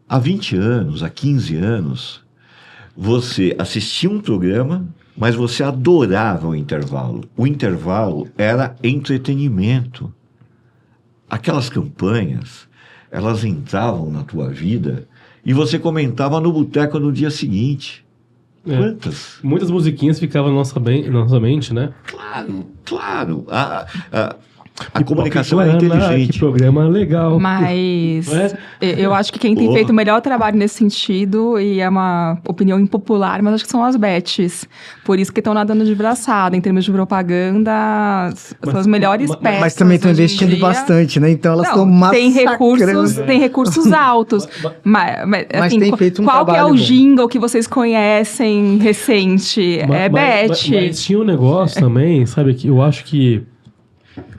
[SPEAKER 3] Há 20 anos, há 15 anos, você assistia um programa, mas você adorava o intervalo. O intervalo era entretenimento. Aquelas campanhas, elas entravam na tua vida e você comentava no boteco no dia seguinte. Quantas?
[SPEAKER 1] Muitas musiquinhas ficavam na nossa mente, né?
[SPEAKER 3] Claro. A comunicação é inteligente.
[SPEAKER 1] Que programa legal.
[SPEAKER 2] Mas eu acho que quem tem feito o melhor trabalho nesse sentido, e é uma opinião impopular, mas acho que são as bets. Por isso que estão nadando de braçada. Em termos de propaganda, são as melhores peças.
[SPEAKER 4] Mas também estão investindo bastante, né? Então elas estão massacrando.
[SPEAKER 2] Tem recursos altos. mas assim,
[SPEAKER 4] tem feito um
[SPEAKER 2] qual que é o
[SPEAKER 4] trabalho bom.
[SPEAKER 2] jingle que vocês conhecem recente? Bet.
[SPEAKER 1] Mas tinha um negócio também, sabe, que eu acho que...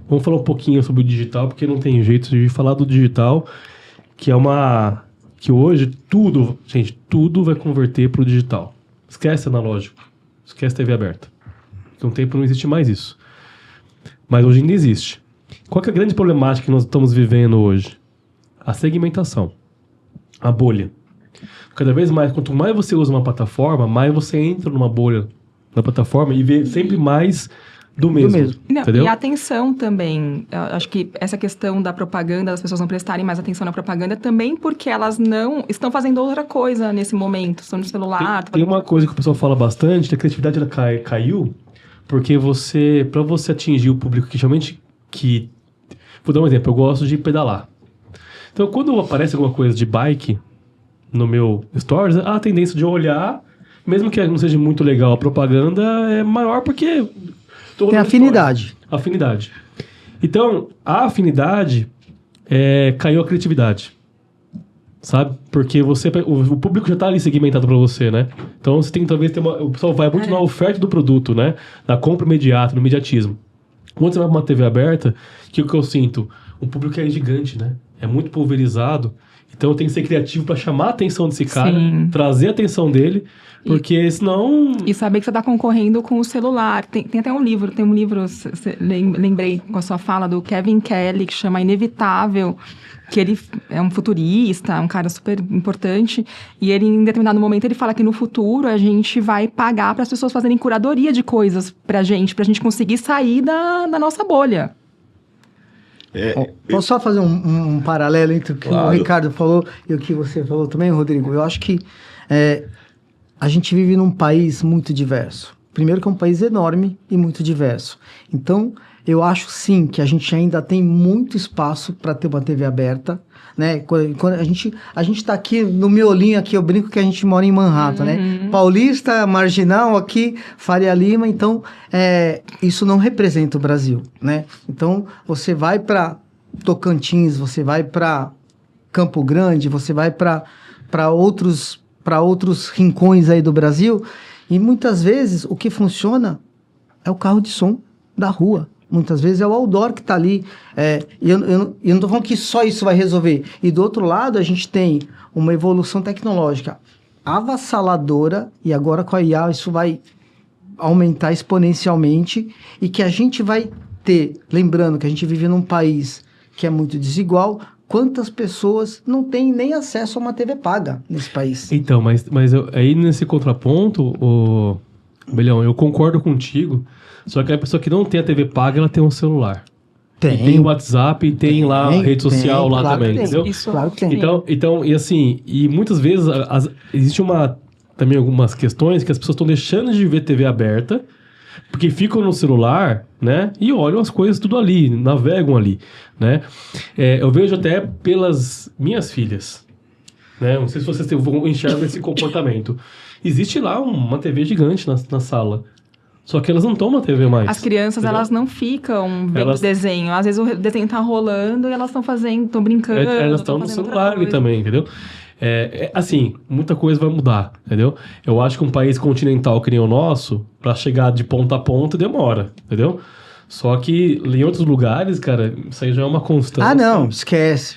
[SPEAKER 1] Vamos falar um pouquinho sobre o digital, porque não tem jeito de falar do digital, que é que hoje tudo vai converter para o digital. Esquece analógico, esquece TV aberta. Daqui a um tempo não existe mais isso. Mas hoje ainda existe. Qual que é a grande problemática que nós estamos vivendo hoje? A segmentação. A bolha. Cada vez mais, quanto mais você usa uma plataforma, mais você entra numa bolha na plataforma e vê sempre mais... Do mesmo.
[SPEAKER 2] Não,
[SPEAKER 1] entendeu?
[SPEAKER 2] e a atenção também. Eu acho que essa questão da propaganda, das pessoas não prestarem mais atenção na propaganda, também porque elas não estão fazendo outra coisa nesse momento. Estão no celular.
[SPEAKER 1] Tem uma coisa que o pessoal fala bastante, que a criatividade caiu, porque para você atingir o público que realmente que... Vou dar um exemplo, eu gosto de pedalar. Então, quando aparece alguma coisa de bike no meu stories, a tendência de eu olhar, mesmo que não seja muito legal a propaganda, é maior porque...
[SPEAKER 4] Tem afinidade.
[SPEAKER 1] Afinidade. Então, a afinidade caiu a criatividade. Sabe? Porque o público já está ali segmentado para você, né? Então, você tem que talvez ter o pessoal vai muito na oferta do produto, né? Na compra imediata, no imediatismo. Quando você vai para uma TV aberta, o que eu sinto? O público é gigante, né? É muito pulverizado. Então eu tenho que ser criativo para chamar a atenção desse cara, trazer a atenção dele, porque senão...
[SPEAKER 2] E saber que você está concorrendo com o celular. Tem até um livro, lembrei com a sua fala do Kevin Kelly, que chama Inevitável, que ele é um futurista, um cara super importante, e ele, em determinado momento, ele fala que no futuro a gente vai pagar para as pessoas fazerem curadoria de coisas pra gente conseguir sair da nossa bolha.
[SPEAKER 4] Posso só fazer um paralelo entre o que o Ricardo falou e o que você falou também, Rodrigo? Eu acho que a gente vive num país muito diverso. Primeiro que é um país enorme e muito diverso. Então, eu acho sim que a gente ainda tem muito espaço para ter uma TV aberta, né? Quando a gente está aqui no miolinho, aqui eu brinco que a gente mora em Manhattan, né? Paulista, Marginal, aqui, Faria Lima, então isso não representa o Brasil, né? Então você vai para Tocantins, você vai para Campo Grande, você vai para outros rincões aí do Brasil, e muitas vezes o que funciona é o carro de som da rua. Muitas vezes é o outdoor que está ali. E eu não estou falando que só isso vai resolver. E do outro lado, a gente tem uma evolução tecnológica avassaladora, e agora com a IA isso vai aumentar exponencialmente, e que a gente vai ter, lembrando que a gente vive num país que é muito desigual, quantas pessoas não têm nem acesso a uma TV paga nesse país?
[SPEAKER 1] Então, mas aí nesse contraponto, Belhão, eu concordo contigo. Só que a pessoa que não tem a TV paga, ela tem um celular. Tem o WhatsApp e tem lá a rede social lá
[SPEAKER 4] claro
[SPEAKER 1] também, entendeu?
[SPEAKER 2] Isso,
[SPEAKER 4] claro que tem.
[SPEAKER 1] Então, e assim, e muitas vezes existe também algumas questões que as pessoas estão deixando de ver TV aberta, porque ficam no celular, né? E olham as coisas tudo ali, navegam ali, né? Eu vejo até pelas minhas filhas, né? Não sei se vocês enxergam esse comportamento. Existe lá uma TV gigante na sala. Só que elas não tomam TV mais.
[SPEAKER 2] As crianças,
[SPEAKER 1] entendeu?
[SPEAKER 2] Elas não ficam vendo desenho. Às vezes o desenho tá rolando e elas estão brincando.
[SPEAKER 1] Elas estão no celular ali também, entendeu? Assim, muita coisa vai mudar, entendeu? Eu acho que um país continental que nem o nosso, pra chegar de ponta a ponta, demora, entendeu? Só que em outros lugares, cara, isso aí já é uma constância.
[SPEAKER 4] Ah, não, esquece.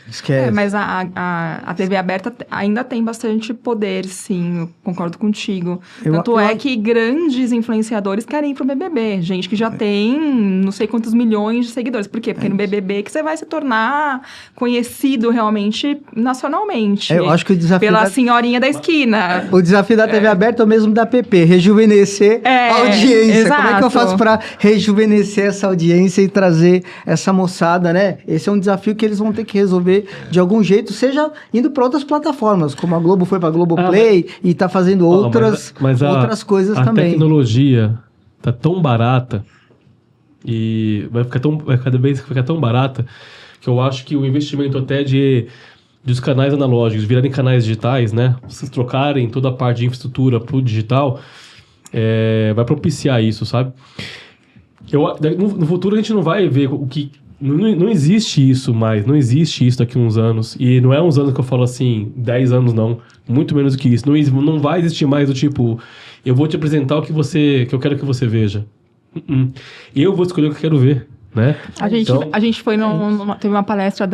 [SPEAKER 2] Mas a TV aberta ainda tem bastante poder, sim, eu concordo contigo. Tanto que grandes influenciadores querem ir pro BBB. Gente que já tem não sei quantos milhões de seguidores. Por quê? Porque no BBB que você vai se tornar conhecido realmente nacionalmente.
[SPEAKER 4] Eu acho que o desafio
[SPEAKER 2] pela senhorinha da esquina.
[SPEAKER 4] O desafio da TV aberta é o mesmo da PP, rejuvenescer a audiência.
[SPEAKER 2] Exato.
[SPEAKER 4] Como é que eu faço para rejuvenescer essa audiência e trazer essa moçada, né? Esse é um desafio que eles vão ter que resolver de algum jeito, seja indo para outras plataformas, como a Globo foi para a Globoplay e está fazendo outras coisas também.
[SPEAKER 1] A tecnologia tá tão barata e vai cada vez ficar tão barata que eu acho que o investimento até dos canais analógicos virarem canais digitais, né? Vocês trocarem toda a parte de infraestrutura pro digital, vai propiciar isso, sabe? No futuro a gente não vai ver o que... Não existe isso mais, não existe isso daqui a uns anos. E não é uns anos que eu falo assim, 10 anos não, muito menos do que isso. Não vai existir mais do tipo, eu vou te apresentar o que eu quero que você veja. Eu vou escolher o que eu quero ver, né?
[SPEAKER 2] A gente foi teve uma palestra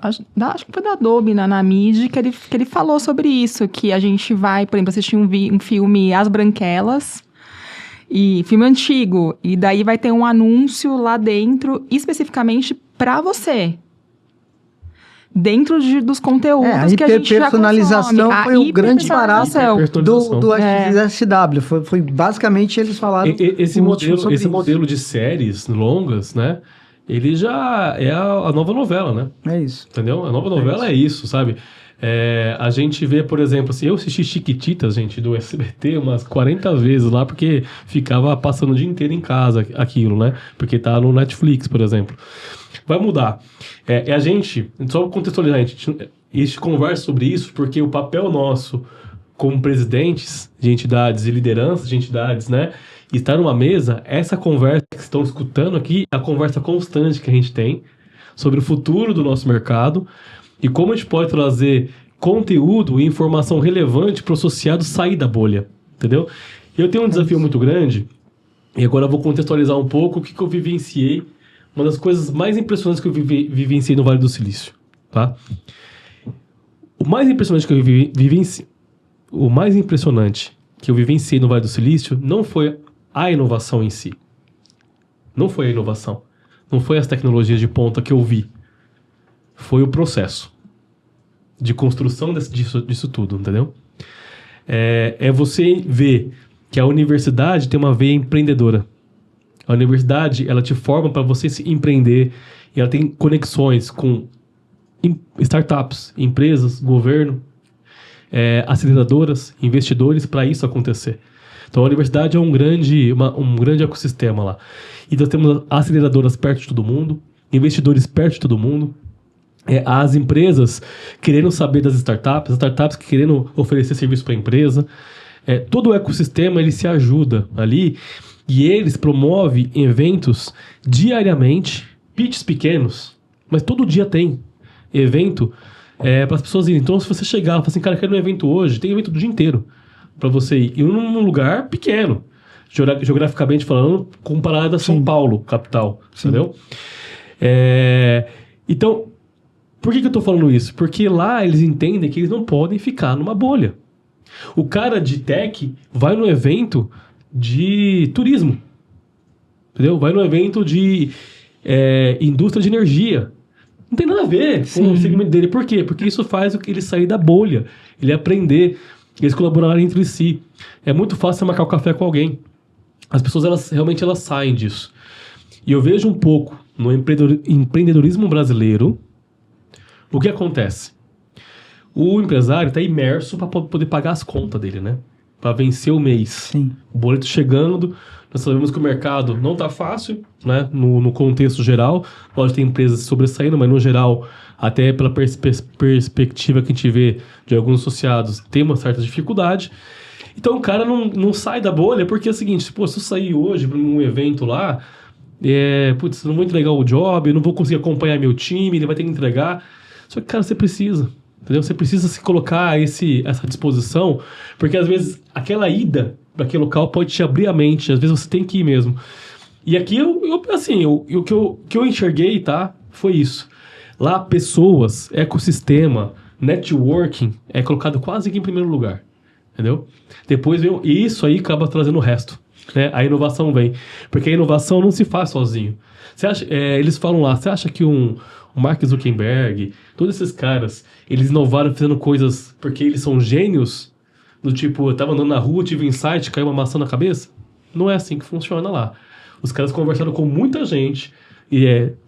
[SPEAKER 2] acho que foi da Adobe na Namid, que ele falou sobre isso, que a gente vai, por exemplo, assistir um filme As Branquelas, e filme antigo, e daí vai ter um anúncio lá dentro, especificamente para você. Dentro dos conteúdos que a gente já consome. A hiperpersonalização
[SPEAKER 4] foi o grande barato do SW. Foi basicamente, eles falaram...
[SPEAKER 1] Esse modelo de séries longas, né? Ele já é a nova novela, né?
[SPEAKER 4] É isso.
[SPEAKER 1] Entendeu? A nova novela é isso, sabe? A gente vê, por exemplo, assim, eu assisti Chiquititas, gente, do SBT umas 40 vezes lá, porque ficava passando o dia inteiro em casa aquilo, né? Porque tá no Netflix, por exemplo. vai mudar. A gente, só contextualizar, a gente conversa sobre isso porque o papel nosso como presidentes de entidades e lideranças de entidades, né, estar numa mesa, essa conversa que estão escutando aqui, a conversa constante que a gente tem sobre o futuro do nosso mercado e como a gente pode trazer conteúdo e informação relevante para o associado sair da bolha, entendeu? Eu tenho um desafio muito grande, e agora eu vou contextualizar um pouco o que eu vivenciei, uma das coisas mais impressionantes que eu vivenciei no Vale do Silício, tá? O mais impressionante que eu vivenciei no Vale do Silício não foi a inovação em si. Não foi a inovação. Não foi as tecnologias de ponta que eu vi. Foi o processo de construção disso tudo, entendeu? É você ver que a universidade tem uma veia empreendedora. A universidade, ela te forma para você se empreender e ela tem conexões com startups, empresas, governo, aceleradoras, investidores para isso acontecer. Então a universidade é um grande ecossistema lá. E nós temos aceleradoras perto de todo mundo, investidores perto de todo mundo, as empresas querendo saber das startups, as startups querendo oferecer serviço para a empresa. Todo o ecossistema ele se ajuda ali e eles promovem eventos diariamente, pitches pequenos, mas todo dia tem evento para as pessoas irem. Então se você chegar e falar assim, cara, eu quero um evento hoje, tem evento do dia inteiro para você ir. E num lugar pequeno, geograficamente falando, comparado a São Paulo, capital, entendeu? Então, por que eu tô falando isso? Porque lá eles entendem que eles não podem ficar numa bolha. O cara de tech vai no evento de turismo, entendeu? Vai no evento de indústria de energia. Não tem nada a ver com o segmento dele. Por quê? Porque isso faz ele sair da bolha, ele aprender, eles colaborarem entre si. É muito fácil marcar o café com alguém. As pessoas, realmente saem disso. E eu vejo um pouco no empreendedorismo brasileiro o que acontece. O empresário está imerso para poder pagar as contas dele, né? Para vencer o mês.
[SPEAKER 4] Sim.
[SPEAKER 1] O boleto chegando, nós sabemos que o mercado não está fácil, né? No contexto geral. Pode ter empresas sobressaindo, mas no geral, até pela perspectiva que a gente vê de alguns associados, tem uma certa dificuldade. Então o cara não sai da bolha, porque é o seguinte, se eu sair hoje para um evento lá, não vou entregar o job, eu não vou conseguir acompanhar meu time, ele vai ter que entregar. Só que, cara, você precisa, entendeu? Você precisa se colocar a essa disposição, porque às vezes aquela ida para aquele local pode te abrir a mente, às vezes você tem que ir mesmo. E aqui, o que eu enxerguei, tá, foi isso. Lá, pessoas, ecossistema, networking é colocado quase que em primeiro lugar, entendeu? Depois vem isso aí acaba trazendo o resto, né? A inovação vem, porque a inovação não se faz sozinho. Você acha, eles falam lá, você acha que o Mark Zuckerberg, todos esses caras, eles inovaram fazendo coisas porque eles são gênios? Do tipo, eu tava andando na rua, tive um insight, caiu uma maçã na cabeça? Não é assim que funciona lá. Os caras conversaram com muita gente,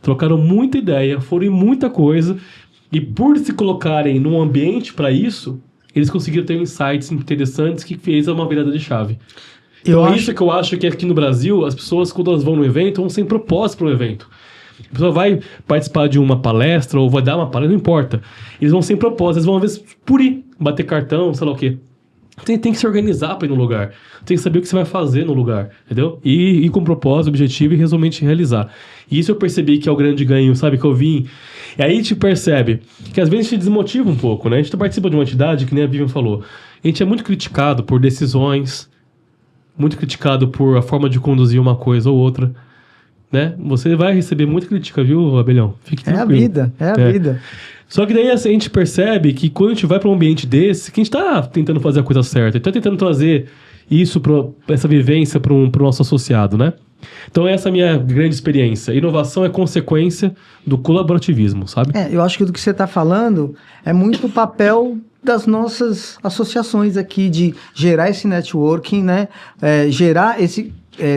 [SPEAKER 1] trocaram muita ideia, foram em muita coisa, e por se colocarem num ambiente para isso, eles conseguiram ter insights interessantes que fez uma virada de chave. Então isso que eu acho que aqui no Brasil, as pessoas, quando elas vão no evento, vão sem propósito para o evento. A pessoa vai participar de uma palestra ou vai dar uma palestra, não importa. Eles vão sem propósito, eles vão às vezes por ir, bater cartão, sei lá o quê. Tem que se organizar para ir no lugar. Tem que saber o que você vai fazer no lugar, entendeu? E ir com propósito, objetivo e realmente realizar. E isso eu percebi que é o grande ganho, sabe? Que eu vim. E aí a gente percebe que às vezes a gente desmotiva um pouco, né? A gente participa de uma entidade, que nem a Vivian falou. A gente é muito criticado por decisões, muito criticado por a forma de conduzir uma coisa ou outra, né? Você vai receber muita crítica, viu, Abelhão? Fique tranquilo.
[SPEAKER 4] É a vida.
[SPEAKER 1] Só que daí assim, a gente percebe que quando a gente vai para um ambiente desse, que a gente está tentando fazer a coisa certa, está tentando trazer isso, essa vivência para o nosso associado, né? Então essa é a minha grande experiência. Inovação é consequência do colaborativismo, sabe?
[SPEAKER 4] Eu acho que do que você está falando é muito o papel das nossas associações aqui, de gerar esse networking, né?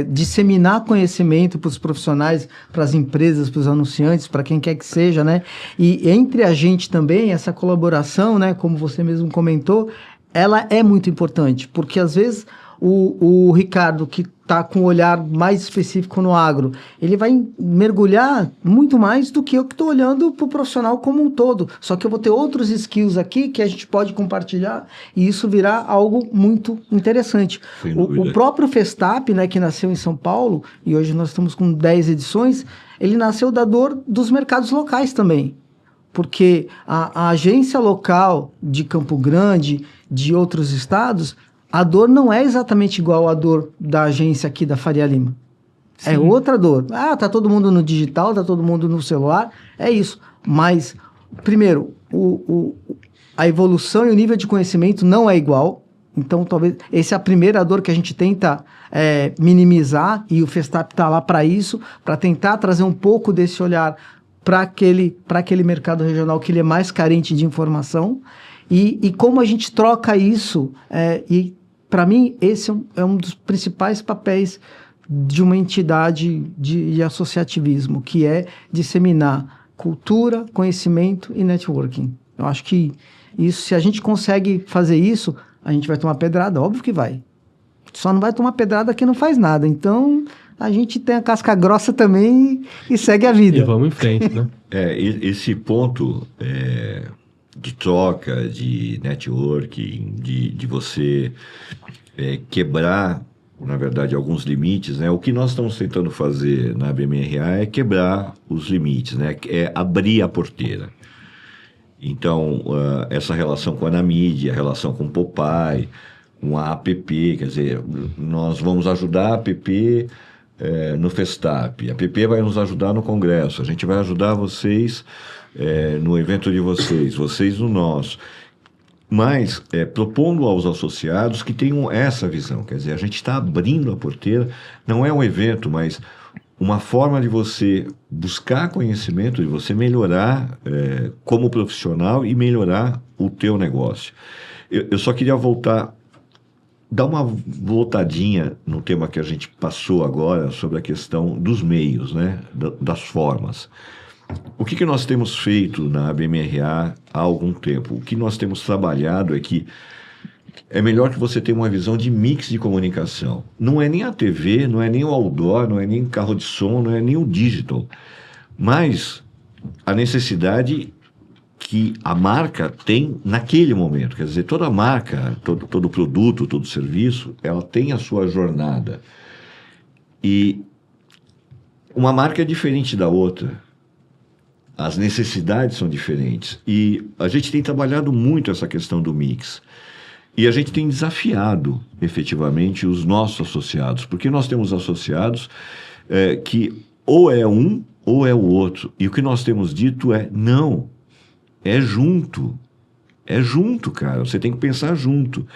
[SPEAKER 4] Disseminar conhecimento para os profissionais, para as empresas, para os anunciantes, para quem quer que seja, né? E entre a gente também, essa colaboração, né? Como você mesmo comentou, ela é muito importante, porque às vezes o Ricardo, que está com um olhar mais específico no agro, ele vai mergulhar muito mais do que eu que estou olhando para o profissional como um todo. Só que eu vou ter outros skills aqui que a gente pode compartilhar e isso virá algo muito interessante. O próprio Festap, né, que nasceu em São Paulo, e hoje nós estamos com 10 edições, ele nasceu da dor dos mercados locais também. Porque a agência local de Campo Grande, de outros estados, a dor não é exatamente igual à dor da agência aqui da Faria Lima. Sim. É outra dor. Ah, tá todo mundo no digital, tá todo mundo no celular, é isso. Mas, primeiro, a evolução e o nível de conhecimento não é igual. Então, talvez, essa é a primeira dor que a gente tenta minimizar, e o Festap está lá para isso, para tentar trazer um pouco desse olhar para aquele mercado regional que ele é mais carente de informação. E como a gente troca isso, e para mim esse é um dos principais papéis de uma entidade de associativismo, que é disseminar cultura, conhecimento e networking. Eu acho que isso, se a gente consegue fazer isso, a gente vai tomar pedrada, óbvio que vai. Só não vai tomar pedrada quem não faz nada. Então, a gente tem a casca grossa também e segue a vida.
[SPEAKER 1] E vamos em frente, né?
[SPEAKER 3] Esse ponto de troca, de networking, de você quebrar, na verdade, alguns limites, né? O que nós estamos tentando fazer na BMRA é quebrar os limites, né? É abrir a porteira. Então, essa relação com a Anamid, a relação com o Popeye, com a APP, quer dizer, nós vamos ajudar a APP no Festap, a APP vai nos ajudar no Congresso, a gente vai ajudar vocês no evento de vocês no nosso. Mas propondo aos associados que tenham essa visão, quer dizer, a gente está abrindo a porteira, não é um evento, mas uma forma de você buscar conhecimento, de você melhorar como profissional e melhorar o teu negócio. Eu só queria dar uma voltadinha no tema que a gente passou agora sobre a questão dos meios, né, das formas. O que nós temos feito na BMRA há algum tempo? O que nós temos trabalhado é que é melhor que você tenha uma visão de mix de comunicação. Não é nem a TV, não é nem o outdoor, não é nem carro de som, não é nem o digital. Mas a necessidade que a marca tem naquele momento. Quer dizer, toda marca, todo produto, todo serviço, ela tem a sua jornada. E uma marca é diferente da outra. As necessidades são diferentes. E a gente tem trabalhado muito essa questão do mix. E a gente tem desafiado, efetivamente, os nossos associados. Porque nós temos associados que ou é um ou é o outro. E o que nós temos dito é, não, é junto. É junto, cara. Você tem que pensar junto.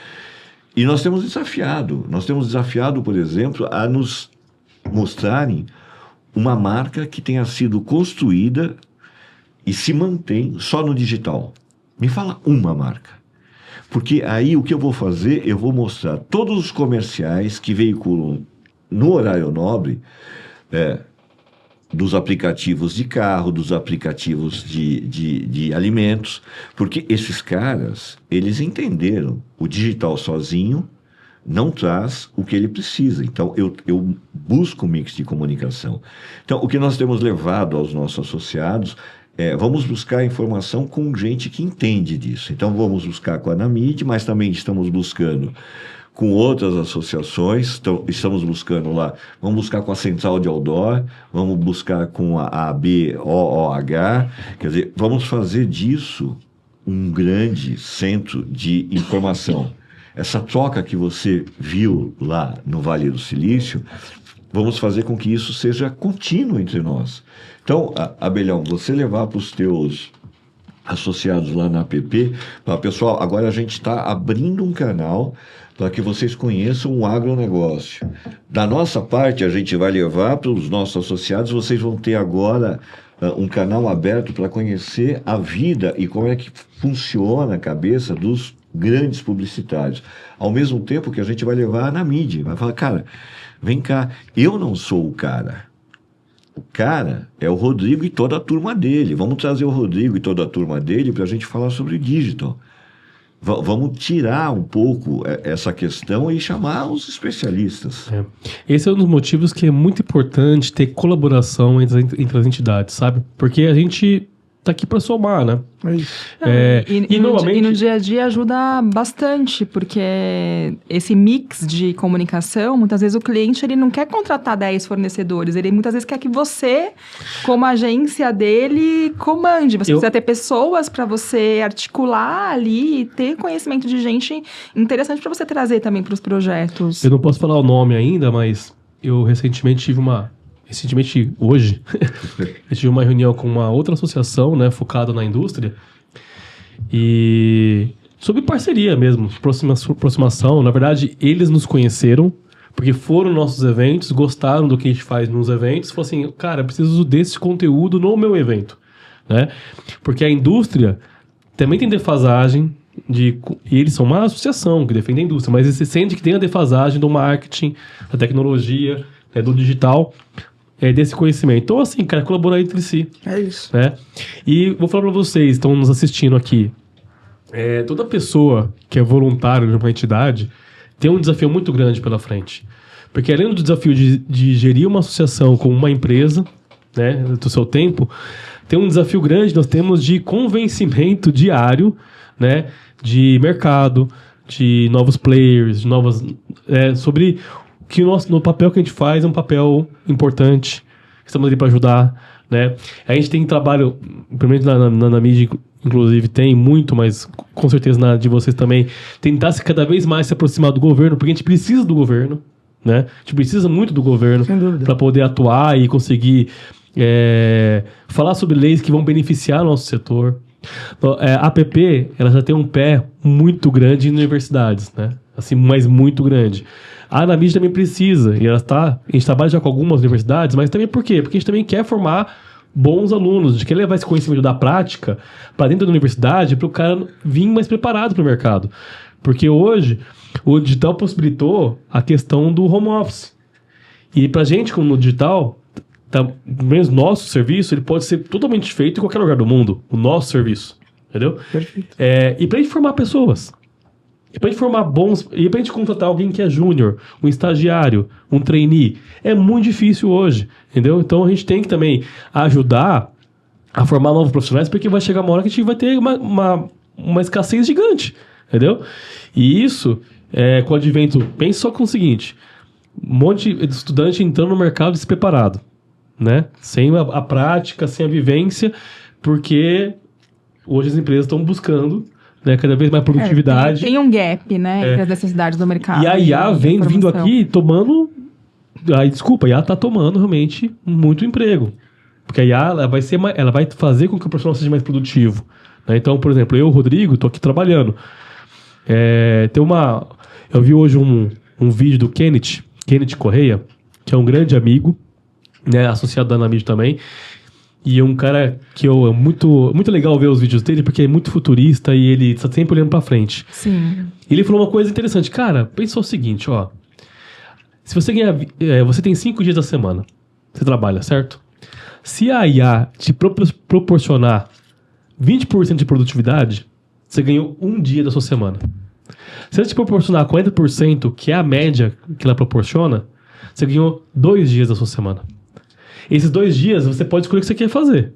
[SPEAKER 3] E nós temos desafiado. Nós temos desafiado, por exemplo, a nos mostrarem uma marca que tenha sido construída e se mantém só no digital. Me fala uma marca. Porque aí o que eu vou fazer, eu vou mostrar todos os comerciais que veiculam no horário nobre, dos aplicativos de carro, dos aplicativos de alimentos, porque esses caras, eles entenderam, o digital sozinho não traz o que ele precisa. Então, eu busco um mix de comunicação. Então, o que nós temos levado aos nossos associados vamos buscar informação com gente que entende disso. Então, vamos buscar com a Anamid, mas também estamos buscando com outras associações, estamos buscando lá, vamos buscar com a Central de Outdoor, vamos buscar com a ABOOH, quer dizer, vamos fazer disso um grande centro de informação. Essa troca que você viu lá no Vale do Silício, vamos fazer com que isso seja contínuo entre nós. Então, Abelhão, você levar para os teus associados lá na APP, pessoal, agora a gente está abrindo um canal para que vocês conheçam o agronegócio. Da nossa parte, a gente vai levar para os nossos associados, vocês vão ter agora um canal aberto para conhecer a vida e como é que funciona a cabeça dos grandes publicitários. Ao mesmo tempo que a gente vai levar na mídia, vai falar, cara, vem cá, eu não sou o cara. O cara é o Rodrigo e toda a turma dele. Vamos trazer o Rodrigo e toda a turma dele para a gente falar sobre digital. Vamos tirar um pouco essa questão e chamar os especialistas.
[SPEAKER 1] Esse é um dos motivos que é muito importante ter colaboração entre as entidades, sabe? Porque a gente tá aqui para somar, né?
[SPEAKER 4] É isso.
[SPEAKER 2] E no dia a dia ajuda bastante, porque esse mix de comunicação, muitas vezes o cliente ele não quer contratar 10 fornecedores, ele muitas vezes quer que você, como agência dele, comande. Você precisa ter pessoas para você articular ali e ter conhecimento de gente interessante para você trazer também para os projetos.
[SPEAKER 1] Eu não posso falar o nome ainda, mas eu recentemente hoje, eu tive uma reunião com uma outra associação, né, focada na indústria, e sobre parceria mesmo, aproximação. Na verdade, eles nos conheceram, porque foram nossos eventos, gostaram do que a gente faz nos eventos, falaram assim, cara, eu preciso desse conteúdo no meu evento, né? Porque a indústria também tem defasagem, e eles são uma associação que defende a indústria, mas você sente que tem a defasagem do marketing, da tecnologia, do digital, desse conhecimento. Então, assim, cara, colaborar entre si.
[SPEAKER 4] É isso.
[SPEAKER 1] Né? E vou falar para vocês, estão nos assistindo aqui, toda pessoa que é voluntária de uma entidade tem um desafio muito grande pela frente. Porque além do desafio de gerir uma associação com uma empresa, né, do seu tempo, tem um desafio grande, nós temos de convencimento diário, né, de mercado, de novos players, sobre que no papel que a gente faz é um papel importante, estamos ali para ajudar, né? A gente tem trabalho, primeiro na mídia, inclusive, tem muito, mas com certeza na de vocês também, tentar cada vez mais se aproximar do governo, porque a gente precisa do governo, né? A gente precisa muito do governo para poder atuar e conseguir falar sobre leis que vão beneficiar o nosso setor. A APP, ela já tem um pé muito grande em universidades, né? Assim, mas muito grande. A Anamid também precisa, e a gente trabalha já com algumas universidades, mas também por quê? Porque a gente também quer formar bons alunos, a gente quer levar esse conhecimento da prática para dentro da universidade para o cara vir mais preparado para o mercado. Porque hoje, o digital possibilitou a questão do home office. E para a gente, como no digital, mesmo nosso serviço, ele pode ser totalmente feito em qualquer lugar do mundo, o nosso serviço, entendeu?
[SPEAKER 4] Perfeito.
[SPEAKER 1] E para a gente formar pessoas. E pra gente formar bons... E pra gente contratar alguém que é júnior, um estagiário, um trainee, é muito difícil hoje, entendeu? Então a gente tem que também ajudar a formar novos profissionais, porque vai chegar uma hora que a gente vai ter uma escassez gigante, entendeu? E isso, com o advento... Pense só com o seguinte, um monte de estudante entrando no mercado despreparado, né? Sem a prática, sem a vivência, porque hoje as empresas estão buscando... Né, cada vez mais produtividade.
[SPEAKER 2] Tem um gap, né, entre as necessidades do mercado.
[SPEAKER 1] E a IA vem vindo aqui tomando... a IA está tomando realmente muito emprego. Porque a IA ela vai fazer com que o profissional seja mais produtivo. Né? Então, por exemplo, eu, Rodrigo, estou aqui trabalhando. Eu vi hoje um vídeo do Kenneth Correia, que é um grande amigo, né, associado da Anamid também. E é um cara que é muito legal ver os vídeos dele, porque é muito futurista e ele está sempre olhando para frente.
[SPEAKER 2] Sim.
[SPEAKER 1] E ele falou uma coisa interessante. Cara, pensa o seguinte, ó. Se você ganhar... você tem 5 dias da semana. Você trabalha, certo? Se a IA te proporcionar 20% de produtividade, você ganhou um dia da sua semana. Se ela te proporcionar 40%, que é a média que ela proporciona, você ganhou 2 dias da sua semana. Esses 2 dias, você pode escolher o que você quer fazer.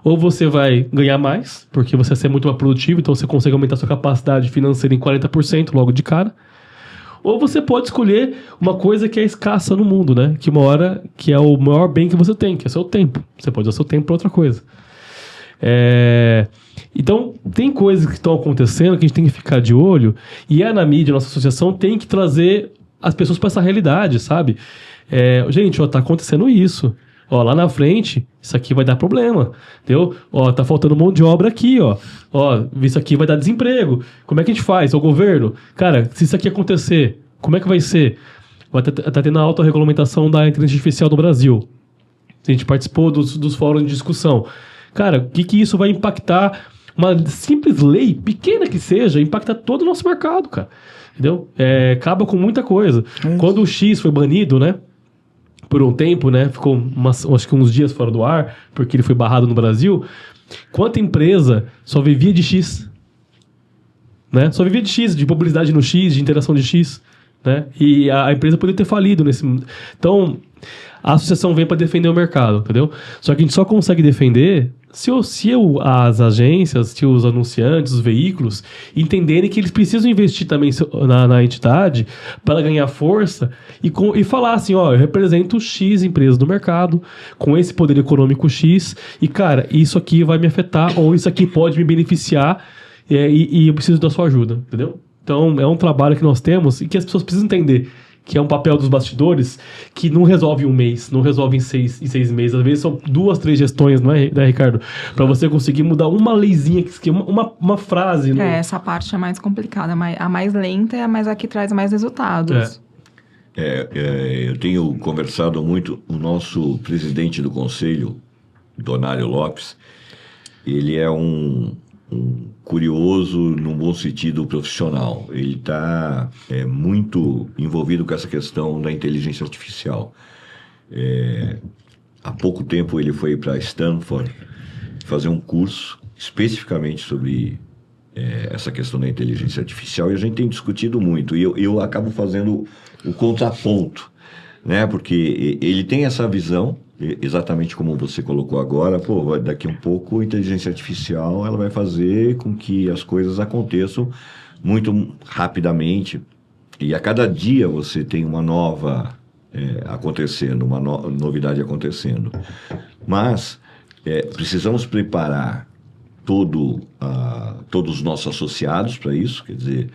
[SPEAKER 1] Ou você vai ganhar mais, porque você vai ser muito mais produtivo, então você consegue aumentar sua capacidade financeira em 40% logo de cara. Ou você pode escolher uma coisa que é escassa no mundo, né? Que uma hora, que é o maior bem que você tem, que é o seu tempo. Você pode usar seu tempo para outra coisa. Então, tem coisas que estão acontecendo que a gente tem que ficar de olho, e a Anamid, a nossa associação, tem que trazer as pessoas para essa realidade, sabe? Gente, tá acontecendo isso. Lá na frente, isso aqui vai dar problema, entendeu? Tá faltando mão de obra aqui, isso aqui vai dar desemprego. Como é que a gente faz? O governo, cara, se isso aqui acontecer, como é que vai ser? Tá tendo a autorregulamentação da inteligência artificial no Brasil. A gente participou dos fóruns de discussão. Cara, o que isso vai impactar? Uma simples lei, pequena que seja, impacta todo o nosso mercado, cara. Entendeu? Acaba com muita coisa. Quando o X foi banido, né? Por um tempo, né? Ficou acho que uns dias fora do ar, porque ele foi barrado no Brasil. Quanta empresa só vivia de X? né? Só vivia de X, de publicidade no X, de interação de X, né? E a empresa poderia ter falido nesse... Então, a associação vem para defender o mercado, entendeu? Só que a gente só consegue defender se as agências, se os anunciantes, os veículos entenderem que eles precisam investir também na entidade para ganhar força e falar assim, ó, eu represento X empresas do mercado com esse poder econômico X e, cara, isso aqui vai me afetar ou isso aqui pode me beneficiar e eu preciso da sua ajuda, entendeu? Então, é um trabalho que nós temos e que as pessoas precisam entender que é um papel dos bastidores que não resolve um mês, não resolve em seis meses. Às vezes são 2, 3 gestões, não é, né, Ricardo? Para você conseguir mudar uma leizinha, uma frase.
[SPEAKER 2] Né? Essa parte é mais complicada. A mais lenta é a que traz mais resultados.
[SPEAKER 3] Eu tenho conversado muito, o nosso presidente do conselho, Donário Lopes, ele é um curioso num bom sentido profissional. Ele está muito envolvido com essa questão da inteligência artificial. Há pouco tempo ele foi para Stanford fazer um curso especificamente sobre essa questão da inteligência artificial e a gente tem discutido muito. E eu acabo fazendo o contraponto, né? Porque ele tem essa visão, exatamente como você colocou agora, daqui um pouco a inteligência artificial ela vai fazer com que as coisas aconteçam muito rapidamente e a cada dia você tem uma nova acontecendo, uma novidade acontecendo. Mas precisamos preparar todos os nossos associados para isso, quer dizer,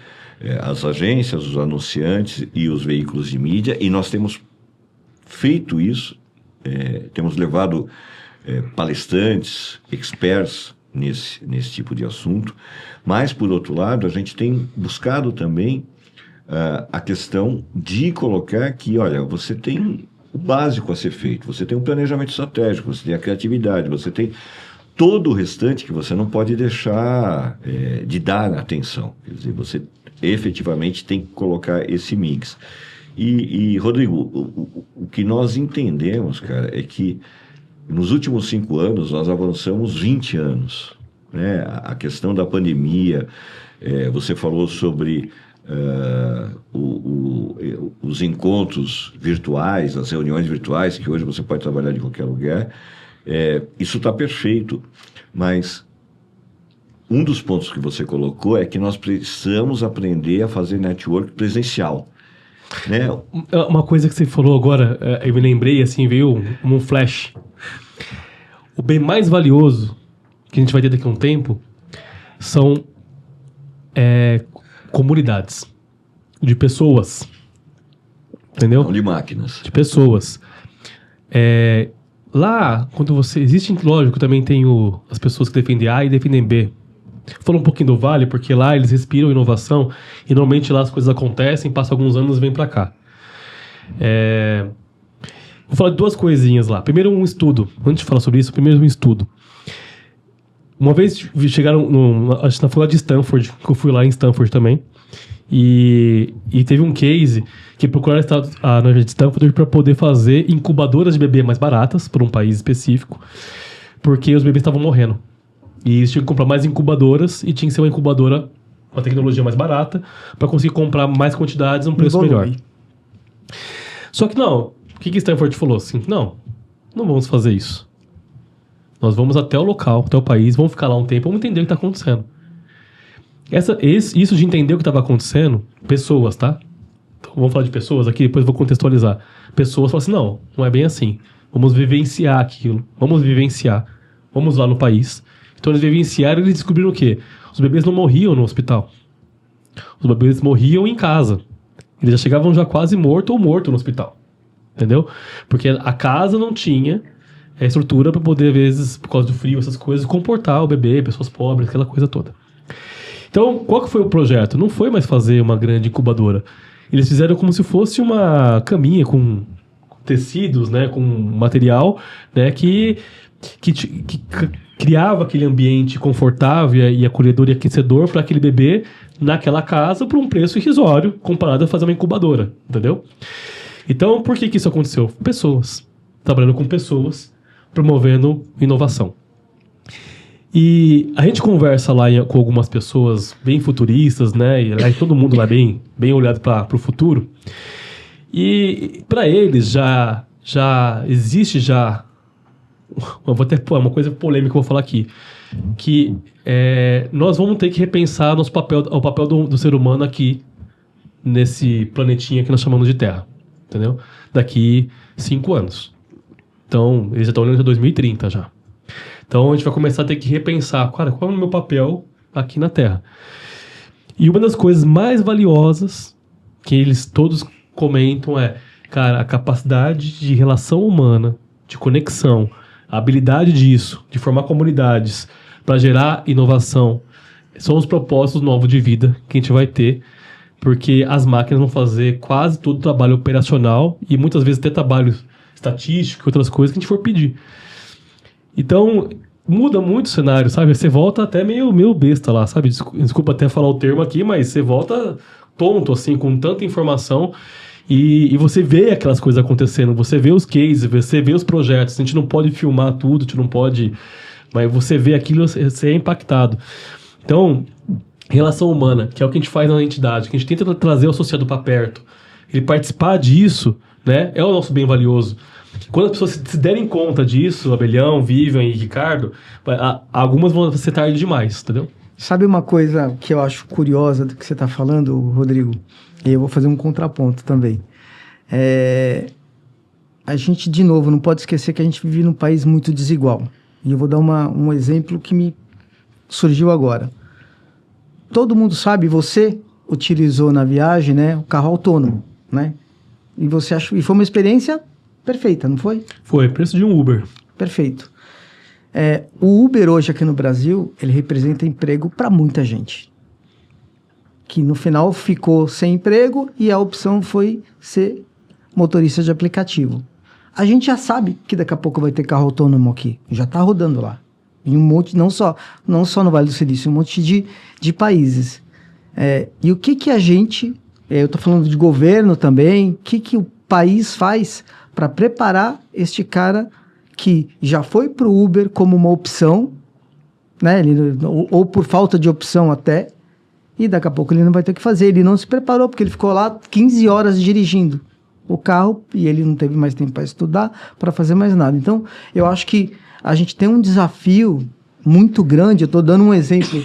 [SPEAKER 3] as agências, os anunciantes e os veículos de mídia, e nós temos feito isso. Temos levado palestrantes, experts nesse tipo de assunto, mas, por outro lado, a gente tem buscado também a questão de colocar que, olha, você tem o básico a ser feito, você tem um planejamento estratégico, você tem a criatividade, você tem todo o restante que você não pode deixar de dar atenção. Quer dizer, você efetivamente tem que colocar esse mix. E Rodrigo, o que nós entendemos, cara, é que nos últimos 5 anos nós avançamos 20 anos, né? A questão da pandemia, você falou sobre os encontros virtuais, as reuniões virtuais, que hoje você pode trabalhar de qualquer lugar, isso está perfeito, mas um dos pontos que você colocou é que nós precisamos aprender a fazer network presencial. Né?
[SPEAKER 1] Uma coisa que você falou agora, eu me lembrei, assim, veio um flash. O bem mais valioso que a gente vai ter daqui a um tempo são comunidades de pessoas, entendeu?
[SPEAKER 3] Não de máquinas.
[SPEAKER 1] De pessoas. Lá, quando você... Existe, lógico, também tem as pessoas que defendem A e defendem B. Fala um pouquinho do Vale, porque lá eles respiram inovação e normalmente lá as coisas acontecem, passa alguns anos e vem pra cá. Vou falar de 2 coisinhas lá. Primeiro, um estudo. Antes de falar sobre isso, primeiro um estudo. Uma vez chegaram na faculdade de Stanford, que eu fui lá em Stanford também, e teve um case que procuraram a Universidade de Stanford para poder fazer incubadoras de bebê mais baratas para um país específico, porque os bebês estavam morrendo. E eles tinham que comprar mais incubadoras e tinha que ser uma incubadora com a tecnologia mais barata para conseguir comprar mais quantidades a um preço melhor. Só que não, o que Stanford falou assim? Não vamos fazer isso. Nós vamos até o local, até o país, vamos ficar lá um tempo, vamos entender o que está acontecendo. Isso de entender o que estava acontecendo, pessoas, tá? Então, vamos falar de pessoas aqui, depois vou contextualizar. Pessoas falam assim, não é bem assim. Vamos vivenciar aquilo, vamos lá no país. Então eles vivenciaram e eles descobriram o quê? Os bebês não morriam no hospital. Os bebês morriam em casa. Eles já chegavam já quase morto ou morto no hospital. Entendeu? Porque a casa não tinha estrutura para poder, às vezes, por causa do frio, essas coisas, comportar o bebê, pessoas pobres, aquela coisa toda. Então, qual que foi o projeto? Não foi mais fazer uma grande incubadora. Eles fizeram como se fosse uma caminha com tecidos, né, com material, né, que criava aquele ambiente confortável e acolhedor e aquecedor para aquele bebê naquela casa por um preço irrisório comparado a fazer uma incubadora, entendeu? Então, por que isso aconteceu? Pessoas. Trabalhando com pessoas, promovendo inovação. E a gente conversa lá com algumas pessoas bem futuristas, né? E lá todo mundo lá bem olhado para o futuro. E para eles já existe já... Eu vou até pôr uma coisa polêmica que eu vou falar aqui. Que nós vamos ter que repensar o papel do ser humano aqui nesse planetinha que nós chamamos de Terra. Entendeu? Daqui 5 anos. Então, eles já estão olhando para 2030 já. Então, a gente vai começar a ter que repensar, cara, qual é o meu papel aqui na Terra? E uma das coisas mais valiosas que eles todos comentam cara, a capacidade de relação humana, de conexão, a habilidade disso, de formar comunidades para gerar inovação, são os propósitos novos de vida que a gente vai ter, porque as máquinas vão fazer quase todo o trabalho operacional e muitas vezes até trabalho estatístico e outras coisas que a gente for pedir. Então, muda muito o cenário, sabe? Você volta até meio besta lá, sabe? Desculpa até falar o termo aqui, mas você volta tonto, assim, com tanta informação e você vê aquelas coisas acontecendo, você vê os cases, você vê os projetos. A gente não pode filmar tudo, a gente não pode... Mas você vê aquilo, você é impactado. Então, relação humana, que é o que a gente faz na entidade, que a gente tenta trazer o associado para perto, ele participar disso, né? É o nosso bem valioso. Quando as pessoas se derem conta disso, Abelhão, Vivian e Ricardo, algumas vão ser tarde demais, entendeu?
[SPEAKER 4] Sabe uma coisa que eu acho curiosa do que você está falando, Rodrigo? E eu vou fazer um contraponto também. A gente, de novo, não pode esquecer que a gente vive num país muito desigual. E eu vou dar um exemplo que me surgiu agora. Todo mundo sabe, você utilizou na viagem, né, o carro autônomo, né? E você achou, e foi uma experiência perfeita, não foi?
[SPEAKER 1] Foi, preço de um Uber.
[SPEAKER 4] Perfeito. O Uber hoje aqui no Brasil, ele representa emprego para muita gente. Que no final ficou sem emprego e a opção foi ser motorista de aplicativo. A gente já sabe que daqui a pouco vai ter carro autônomo aqui. Já está rodando lá. Em um monte, não só no Vale do Silício, um monte de países. E o que a gente... eu estou falando de governo também. O que o país faz para preparar este cara que já foi para o Uber como uma opção, né? Ou por falta de opção até, e daqui a pouco ele não vai ter o que fazer. Ele não se preparou, porque ele ficou lá 15 horas dirigindo o carro e ele não teve mais tempo para estudar, para fazer mais nada. Então, eu acho que a gente tem um desafio muito grande. Eu estou dando um exemplo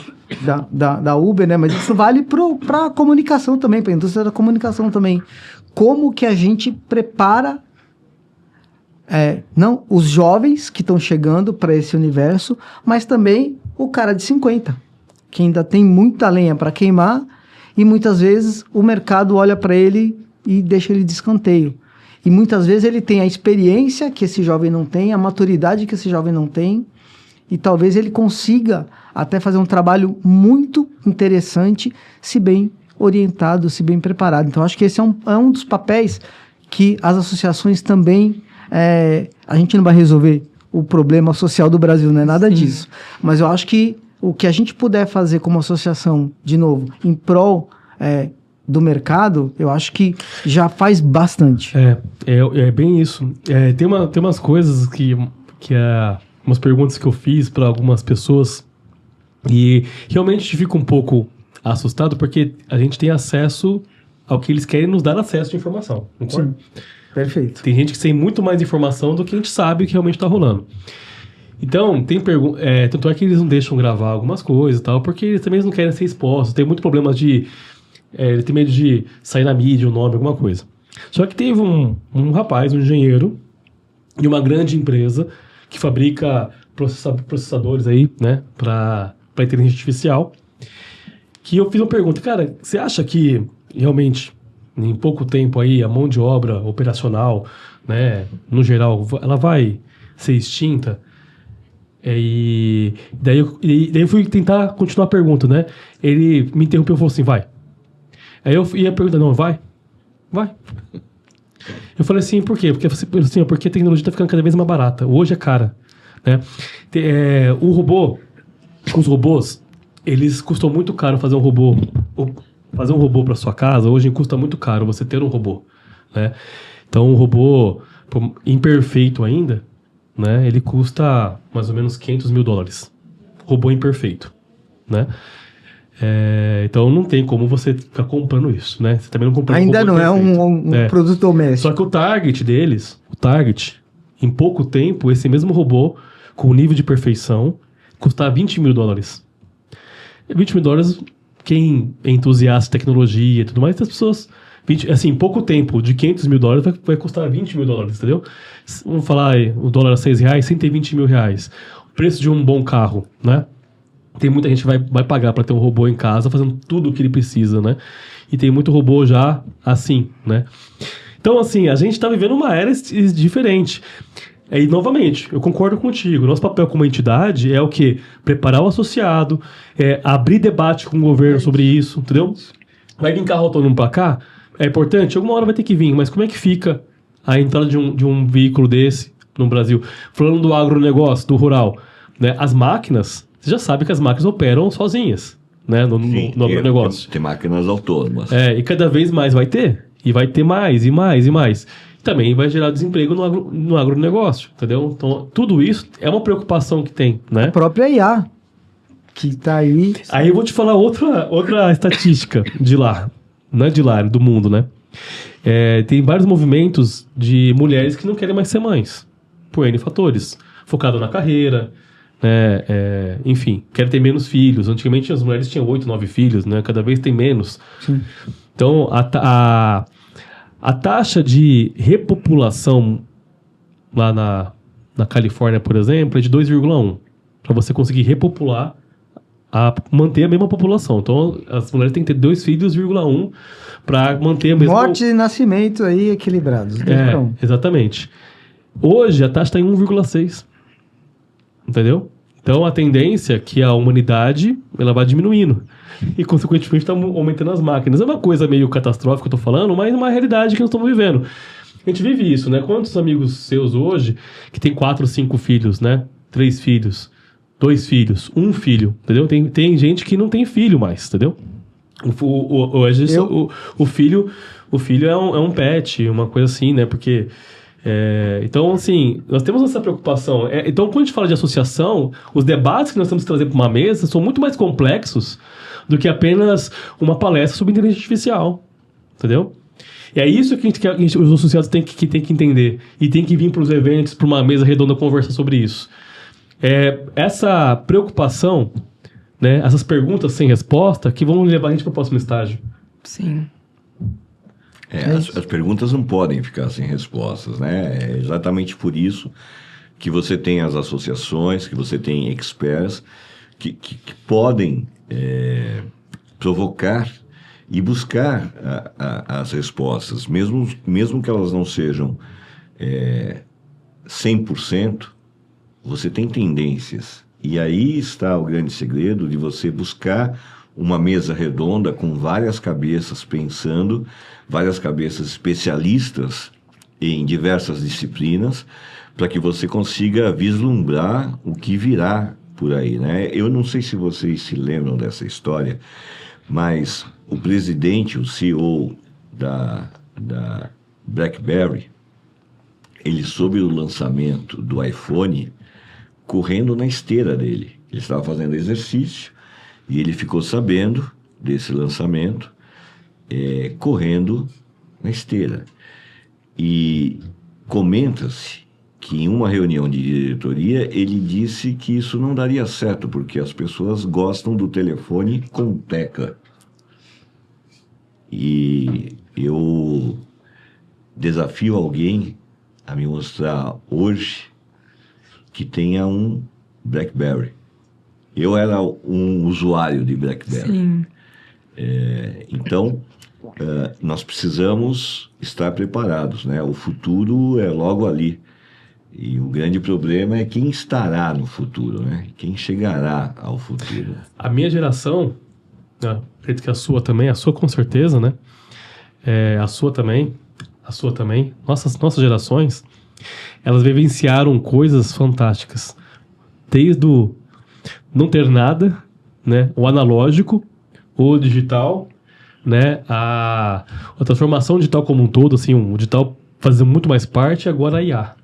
[SPEAKER 4] da Uber, né? Mas isso vale para a comunicação também, para a indústria da comunicação também. Como que a gente prepara não os jovens que estão chegando para esse universo, mas também o cara de 50, que ainda tem muita lenha para queimar e muitas vezes o mercado olha para ele e deixa ele de escanteio. E muitas vezes ele tem a experiência que esse jovem não tem, a maturidade que esse jovem não tem, e talvez ele consiga até fazer um trabalho muito interessante, se bem orientado, se bem preparado. Então, acho que esse é um dos papéis que as associações também... a gente não vai resolver o problema social do Brasil, não é nada disso. Mas eu acho que o que a gente puder fazer como associação, de novo, em prol do mercado, eu acho que já faz bastante.
[SPEAKER 1] É bem isso. Tem umas coisas que umas perguntas que eu fiz para algumas pessoas e realmente a gente fica um pouco assustado porque a gente tem acesso ao que eles querem nos dar acesso de informação. Concorda?
[SPEAKER 4] Sim. Perfeito.
[SPEAKER 1] Tem gente que tem muito mais informação do que a gente sabe o que realmente está rolando. Então, tem tanto é que eles não deixam gravar algumas coisas e tal, porque eles também não querem ser expostos. Tem muito problema de... ele tem medo de sair na mídia o nome, alguma coisa. Só que teve um rapaz, um engenheiro, de uma grande empresa que fabrica processadores aí, né, para inteligência artificial, que eu fiz uma pergunta. Cara, você acha que realmente... em pouco tempo aí, a mão de obra operacional, né, no geral, ela vai ser extinta? E daí eu fui tentar continuar a pergunta, né? Ele me interrompeu e falou assim, vai. Aí eu ia perguntar, não, vai. Eu falei assim, por quê? Porque a tecnologia está ficando cada vez mais barata. Hoje é cara, né? Os robôs, eles custam muito caro fazer um robô. Fazer um robô para sua casa, hoje custa muito caro você ter um robô, né? Então, um robô imperfeito ainda, né? Ele custa mais ou menos $500 mil. robô imperfeito, né? Então não tem como você ficar comprando isso, né? Você também não compra
[SPEAKER 4] Ainda não é um produto doméstico.
[SPEAKER 1] Só que o target deles, em pouco tempo, esse mesmo robô, com nível de perfeição, custar $20 mil. $20 mil, quem é entusiasta de tecnologia e tudo mais, as pessoas... em pouco tempo, de $500 mil vai custar $20 mil, entendeu? Vamos falar aí, o dólar a R$6, R$120 mil. O preço de um bom carro, né? Tem muita gente que vai pagar para ter um robô em casa fazendo tudo o que ele precisa, né? E tem muito robô já assim, né? Então, assim, a gente está vivendo uma era diferente. E, novamente, eu concordo contigo. Nosso papel como entidade é o quê? Preparar o associado, abrir debate com o governo sobre isso, entendeu? Vai vir carro autônomo para cá? É importante? Alguma hora vai ter que vir, mas como é que fica a entrada de um veículo desse no Brasil? Falando do agronegócio, do rural, né? As máquinas, você já sabe que as máquinas operam sozinhas, né? No agronegócio.
[SPEAKER 3] Tem máquinas autônomas.
[SPEAKER 1] E cada vez mais vai ter. E vai ter mais, e mais, e mais. Também vai gerar desemprego no agronegócio, entendeu? Então, tudo isso é uma preocupação que tem, né?
[SPEAKER 4] A própria IA, que está aí...
[SPEAKER 1] Aí eu vou te falar outra estatística de lá. Não é de lá, é do mundo, né? Tem vários movimentos de mulheres que não querem mais ser mães, por N fatores. Focado na carreira, né? Enfim, querem ter menos filhos. Antigamente as mulheres tinham 8, 9 filhos, né? Cada vez tem menos.
[SPEAKER 4] Sim.
[SPEAKER 1] Então, a taxa de repopulação lá na Califórnia, por exemplo, é de 2,1. Para você conseguir repopular, manter a mesma população. Então, as mulheres têm que ter 2 filhos, 1,1 para manter a mesma...
[SPEAKER 4] Morte e nascimento aí equilibrados.
[SPEAKER 1] Exatamente. Hoje, a taxa está em 1,6. Entendeu? Então, a tendência é que a humanidade ela vai diminuindo. E, consequentemente, está aumentando as máquinas. É uma coisa meio catastrófica que eu estou falando, mas é uma realidade que nós estamos vivendo. A gente vive isso, né? Quantos amigos seus hoje que tem 4, 5 filhos, né? 3 filhos, 2 filhos, 1 filho, entendeu? Tem gente que não tem filho mais, entendeu? O filho é um pet, uma coisa assim, né? Porque... então, assim, nós temos essa preocupação. Então, quando a gente fala de associação, os debates que nós temos que trazer para uma mesa são muito mais complexos do que apenas uma palestra sobre inteligência artificial. Entendeu? E é isso que os associados têm que entender. E tem que vir para os eventos, para uma mesa redonda, conversar sobre isso. Essa preocupação, né, essas perguntas sem resposta, que vão levar a gente para o próximo estágio.
[SPEAKER 2] Sim.
[SPEAKER 3] As perguntas não podem ficar sem respostas, né? É exatamente por isso que você tem as associações, que você tem experts que podem provocar e buscar as respostas, mesmo que elas não sejam 100%, você tem tendências. E aí está o grande segredo de você buscar uma mesa redonda com várias cabeças pensando, várias cabeças especialistas em diversas disciplinas, para que você consiga vislumbrar o que virá por aí, né? Eu não sei se vocês se lembram dessa história, mas o presidente, o CEO da BlackBerry, ele soube o lançamento do iPhone correndo na esteira dele. Ele estava fazendo exercício e ele ficou sabendo desse lançamento correndo na esteira. E comenta-se que em uma reunião de diretoria ele disse que isso não daria certo, porque as pessoas gostam do telefone com tecla. E eu desafio alguém a me mostrar hoje que tenha um BlackBerry. Eu era um usuário de BlackBerry.
[SPEAKER 2] Sim.
[SPEAKER 3] Então, nós precisamos estar preparados, né? O futuro é logo ali. E o grande problema é quem estará no futuro, né? Quem chegará ao futuro.
[SPEAKER 1] A minha geração, acredito que a sua também, a sua com certeza, né? A sua também, nossas gerações, elas vivenciaram coisas fantásticas. Desde o não ter nada, né? O analógico, o digital, né? A transformação digital como um todo, assim, o digital fazendo muito mais parte, agora a IA,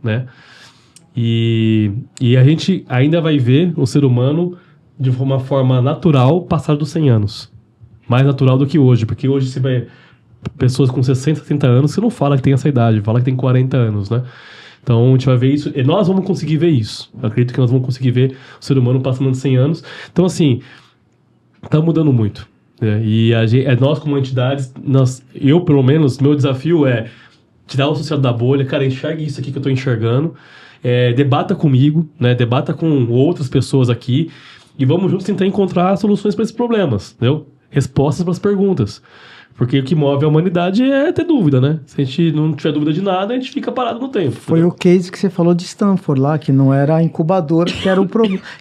[SPEAKER 1] né? E a gente ainda vai ver o ser humano de uma forma natural passar dos 100 anos. Mais natural do que hoje, porque hoje você vai... Pessoas com 60, 70 anos, você não fala que tem essa idade, fala que tem 40 anos, né? Então a gente vai ver isso, e nós vamos conseguir ver isso. Eu acredito que nós vamos conseguir ver o ser humano passando de 100 anos. Então, assim, tá mudando muito. Né? E nós, como entidades, eu, pelo menos, meu desafio é tirar o associado da bolha, cara, enxergue isso aqui que eu tô enxergando, debata comigo, né? Debata com outras pessoas aqui, e vamos juntos tentar encontrar soluções para esses problemas, entendeu? Respostas para as perguntas. Porque o que move a humanidade é ter dúvida, né? Se a gente não tiver dúvida de nada, a gente fica parado no tempo.
[SPEAKER 4] Foi
[SPEAKER 1] entendeu?
[SPEAKER 4] o case que você falou de Stanford lá, que não era a incubadora que era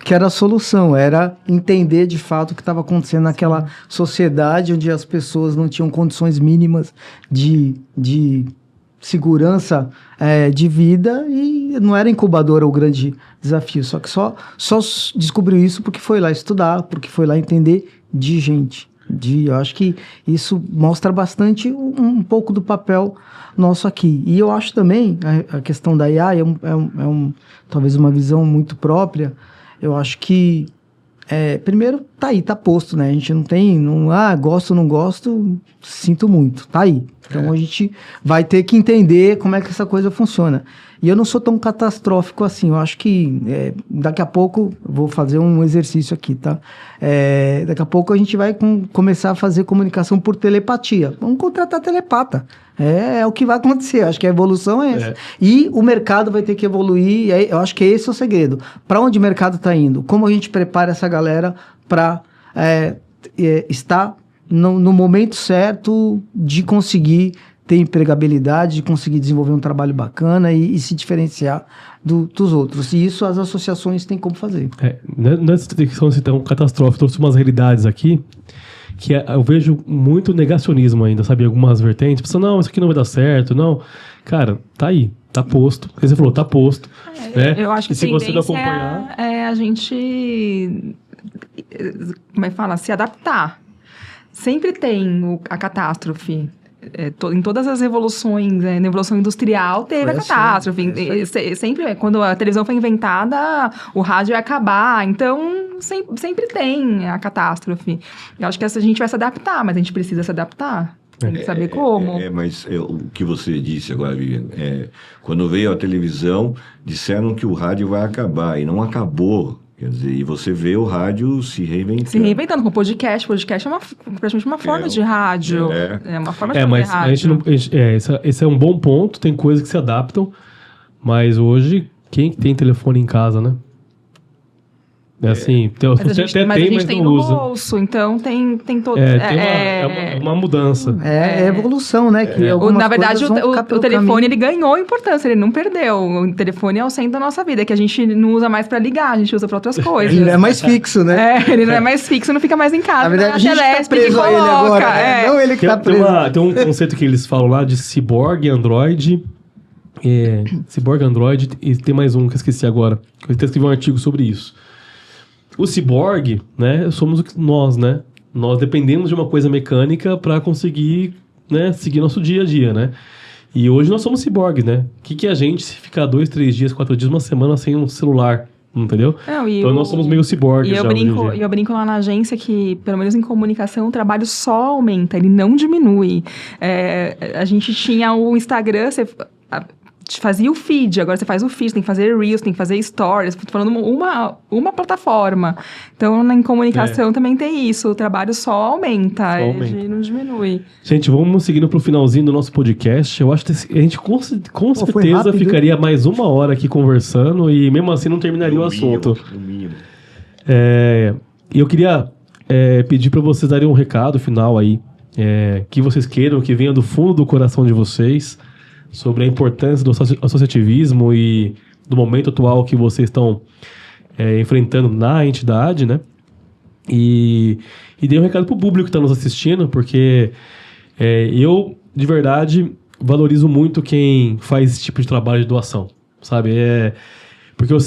[SPEAKER 4] que era a solução, era entender de fato o que estava acontecendo naquela sociedade onde as pessoas não tinham condições mínimas de segurança de vida, e não era incubadora o grande desafio, só que só descobriu isso porque foi lá estudar, porque foi lá entender de gente. Eu acho que isso mostra bastante um pouco do papel nosso aqui. E eu acho também, a questão da AI talvez uma visão muito própria. Eu acho que, primeiro, tá aí, tá posto, né? A gente não tem, gosto ou não gosto, sinto muito, tá aí. Então a gente vai ter que entender como é que essa coisa funciona. E eu não sou tão catastrófico assim, eu acho que daqui a pouco, vou fazer um exercício aqui, tá? Daqui a pouco a gente vai começar a fazer comunicação por telepatia. Vamos contratar telepata. É o que vai acontecer, eu acho que a evolução é essa. E o mercado vai ter que evoluir, eu acho que esse é o segredo. Para onde o mercado está indo? Como a gente prepara essa galera para estar no momento certo de conseguir ter empregabilidade, de conseguir desenvolver um trabalho bacana e se diferenciar dos outros. E isso as associações têm como fazer.
[SPEAKER 1] Nessa questão de ser tão catastrófico, trouxe umas realidades aqui que eu vejo muito negacionismo ainda, sabe? Algumas vertentes. Pessoal, não, isso aqui não vai dar certo, não. Cara, tá aí, tá posto. Como você falou, tá posto. Né?
[SPEAKER 2] Eu acho que
[SPEAKER 1] se você não acompanhar...
[SPEAKER 2] a gente, como é que fala? Se adaptar. Sempre tem a catástrofe. Em todas as revoluções, na Revolução Industrial teve a catástrofe. Sempre, quando a televisão foi inventada, o rádio ia acabar. Então, sempre tem a catástrofe. Eu acho que a gente vai se adaptar, mas a gente precisa se adaptar. Tem que saber como.
[SPEAKER 3] Mas o que você disse agora, Viviane, quando veio a televisão, disseram que o rádio vai acabar, e não acabou. Quer dizer, e você vê o rádio se reinventando. Se reinventando
[SPEAKER 2] com podcast. Podcast é praticamente uma forma de rádio. É uma forma de fazer
[SPEAKER 1] mas
[SPEAKER 2] rádio.
[SPEAKER 1] A gente não, esse é um bom ponto, tem coisas que se adaptam, mas hoje, quem tem telefone em casa, né? Assim,
[SPEAKER 2] mas a gente tem no bolso, então tem todo...
[SPEAKER 1] Tem uma mudança.
[SPEAKER 4] É evolução, né? Que
[SPEAKER 2] na verdade, o telefone, ele ganhou importância, ele não perdeu. O telefone é o centro da nossa vida, que a gente não usa mais pra ligar, a gente usa pra outras coisas.
[SPEAKER 4] Ele não é mais fixo, né?
[SPEAKER 2] Ele não é mais fixo, não fica mais em casa.
[SPEAKER 4] Na verdade, a gente tá preso a ele agora, né? Não ele que tá preso.
[SPEAKER 1] Tem um conceito que eles falam lá de ciborgue, android... ciborgue, android, e tem mais um que eu esqueci agora. Eu até escrevi um artigo sobre isso. O ciborgue, né, somos nós, né? Nós dependemos de uma coisa mecânica para conseguir, né, seguir nosso dia a dia, né? E hoje nós somos ciborgues, né? O que é a gente se ficar 2, 3 dias, 4 dias, uma semana sem um celular? Entendeu? Então nós somos meio ciborgues.
[SPEAKER 2] E eu brinco lá na agência que, pelo menos em comunicação, o trabalho só aumenta, ele não diminui. A gente tinha o Instagram, fazia o feed, agora você faz o feed, tem que fazer Reels, tem que fazer Stories, tô falando uma plataforma. Então, em comunicação também tem isso, o trabalho só aumenta, ele não diminui.
[SPEAKER 1] Gente, vamos seguindo pro finalzinho do nosso podcast. Eu acho que a gente com certeza ficaria mais 1 hora aqui conversando e mesmo assim não terminaria o assunto. E eu queria pedir para vocês darem um recado final aí, que vocês queiram, que venha do fundo do coração de vocês, sobre a importância do associativismo e do momento atual que vocês estão enfrentando na entidade, né? E dei um recado pro público que está nos assistindo, porque eu, de verdade, valorizo muito quem faz esse tipo de trabalho de doação, sabe? Porque eu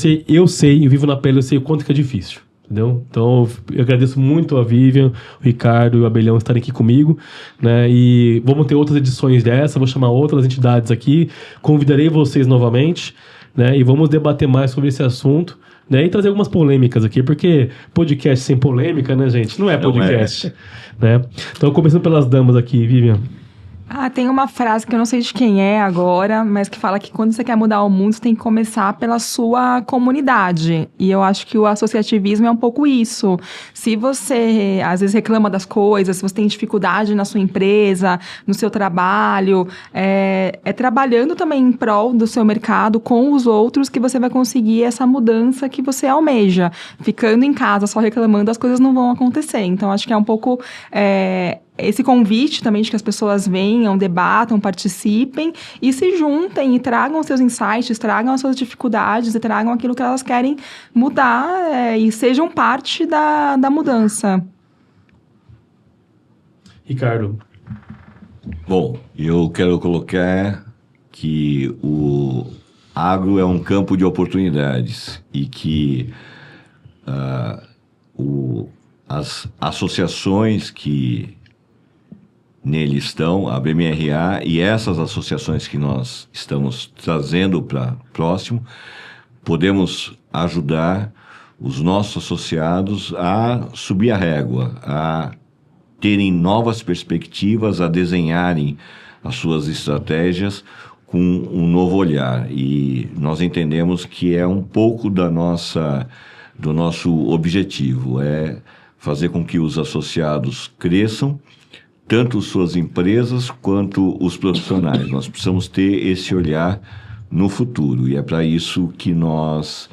[SPEAKER 1] vivo na pele, eu sei o quanto que é difícil. Entendeu? Então, eu agradeço muito a Vivian, o Ricardo e o Abelhão estarem aqui comigo, né? E vamos ter outras edições dessa, vou chamar outras entidades aqui, convidarei vocês novamente, né? E vamos debater mais sobre esse assunto, né? E trazer algumas polêmicas aqui, porque podcast sem polêmica, né, gente? Não é podcast, né? Então, começando pelas damas aqui, Vivian.
[SPEAKER 2] Tem uma frase que eu não sei de quem é agora, mas que fala que quando você quer mudar o mundo, você tem que começar pela sua comunidade. E eu acho que o associativismo é um pouco isso. Se você, às vezes, reclama das coisas, se você tem dificuldade na sua empresa, no seu trabalho, é trabalhando também em prol do seu mercado com os outros que você vai conseguir essa mudança que você almeja. Ficando em casa só reclamando, as coisas não vão acontecer. Então, acho que é um pouco... esse convite também de que as pessoas venham, debatam, participem e se juntem e tragam seus insights, tragam as suas dificuldades e tragam aquilo que elas querem mudar e sejam parte da mudança.
[SPEAKER 1] Ricardo.
[SPEAKER 3] Bom, eu quero colocar que o agro é um campo de oportunidades e que as associações que nele estão, a BMRA e essas associações que nós estamos trazendo para próximo, podemos ajudar os nossos associados a subir a régua, a terem novas perspectivas, a desenharem as suas estratégias com um novo olhar. E nós entendemos que é um pouco do nosso objetivo, é fazer com que os associados cresçam, tanto suas empresas quanto os profissionais. Nós precisamos ter esse olhar no futuro, e é para isso que nós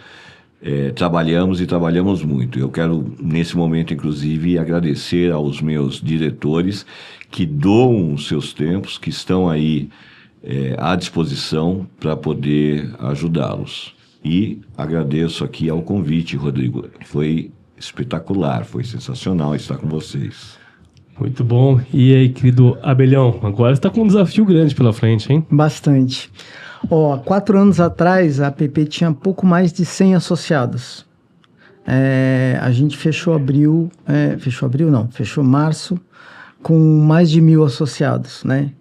[SPEAKER 3] trabalhamos e trabalhamos muito. Eu quero, nesse momento, inclusive, agradecer aos meus diretores que doam os seus tempos, que estão aí à disposição para poder ajudá-los. E agradeço aqui ao convite, Rodrigo. Foi espetacular, foi sensacional estar com vocês.
[SPEAKER 1] Muito bom. E aí, querido Abelhão, agora você está com um desafio grande pela frente, hein?
[SPEAKER 4] Bastante. 4 anos atrás, a APP tinha pouco mais de 100 associados. A gente fechou março com mais de 1.000 associados, né?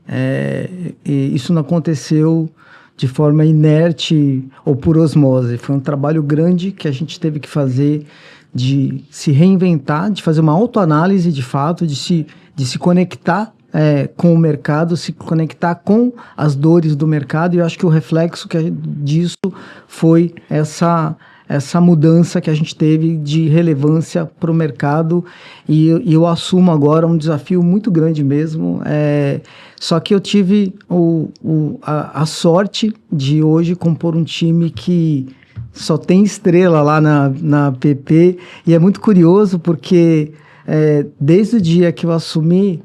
[SPEAKER 4] E isso não aconteceu de forma inerte ou por osmose. Foi um trabalho grande que a gente teve que fazer de se reinventar, de fazer uma autoanálise de fato, de se conectar com o mercado, se conectar com as dores do mercado, e eu acho que o reflexo disso foi essa mudança que a gente teve de relevância para o mercado, e eu assumo agora um desafio muito grande mesmo, só que eu tive a sorte de hoje compor um time que só tem estrela lá na APP, e é muito curioso porque desde o dia que eu assumi,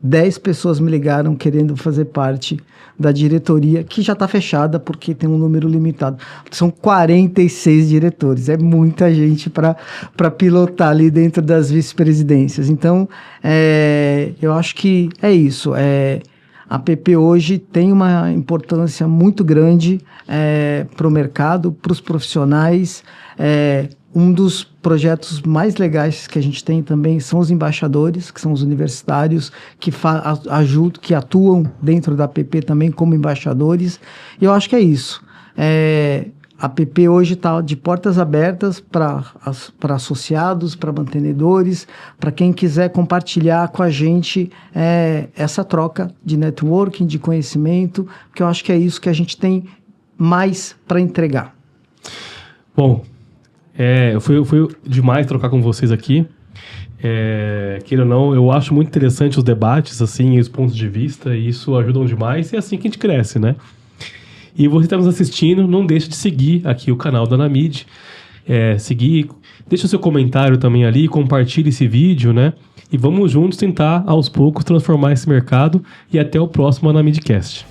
[SPEAKER 4] 10 pessoas me ligaram querendo fazer parte da diretoria, que já está fechada porque tem um número limitado. São 46 diretores, é muita gente para pilotar ali dentro das vice-presidências. Então, eu acho que é isso. A APP hoje tem uma importância muito grande para o mercado, para os profissionais. Um dos projetos mais legais que a gente tem também são os embaixadores, que são os universitários que atuam dentro da APP também como embaixadores. E eu acho que é isso. A APP hoje está de portas abertas para associados, para mantenedores, para quem quiser compartilhar com a gente essa troca de networking, de conhecimento, porque eu acho que é isso que a gente tem mais para entregar.
[SPEAKER 1] Bom, foi demais trocar com vocês aqui. Queira ou não, eu acho muito interessante os debates, assim, os pontos de vista, e isso ajudam demais, e é assim que a gente cresce, né? E você está nos assistindo, não deixe de seguir aqui o canal da Anamid, deixa o seu comentário também ali, compartilhe esse vídeo, né? E vamos juntos tentar, aos poucos, transformar esse mercado, e até o próximo Anamidcast.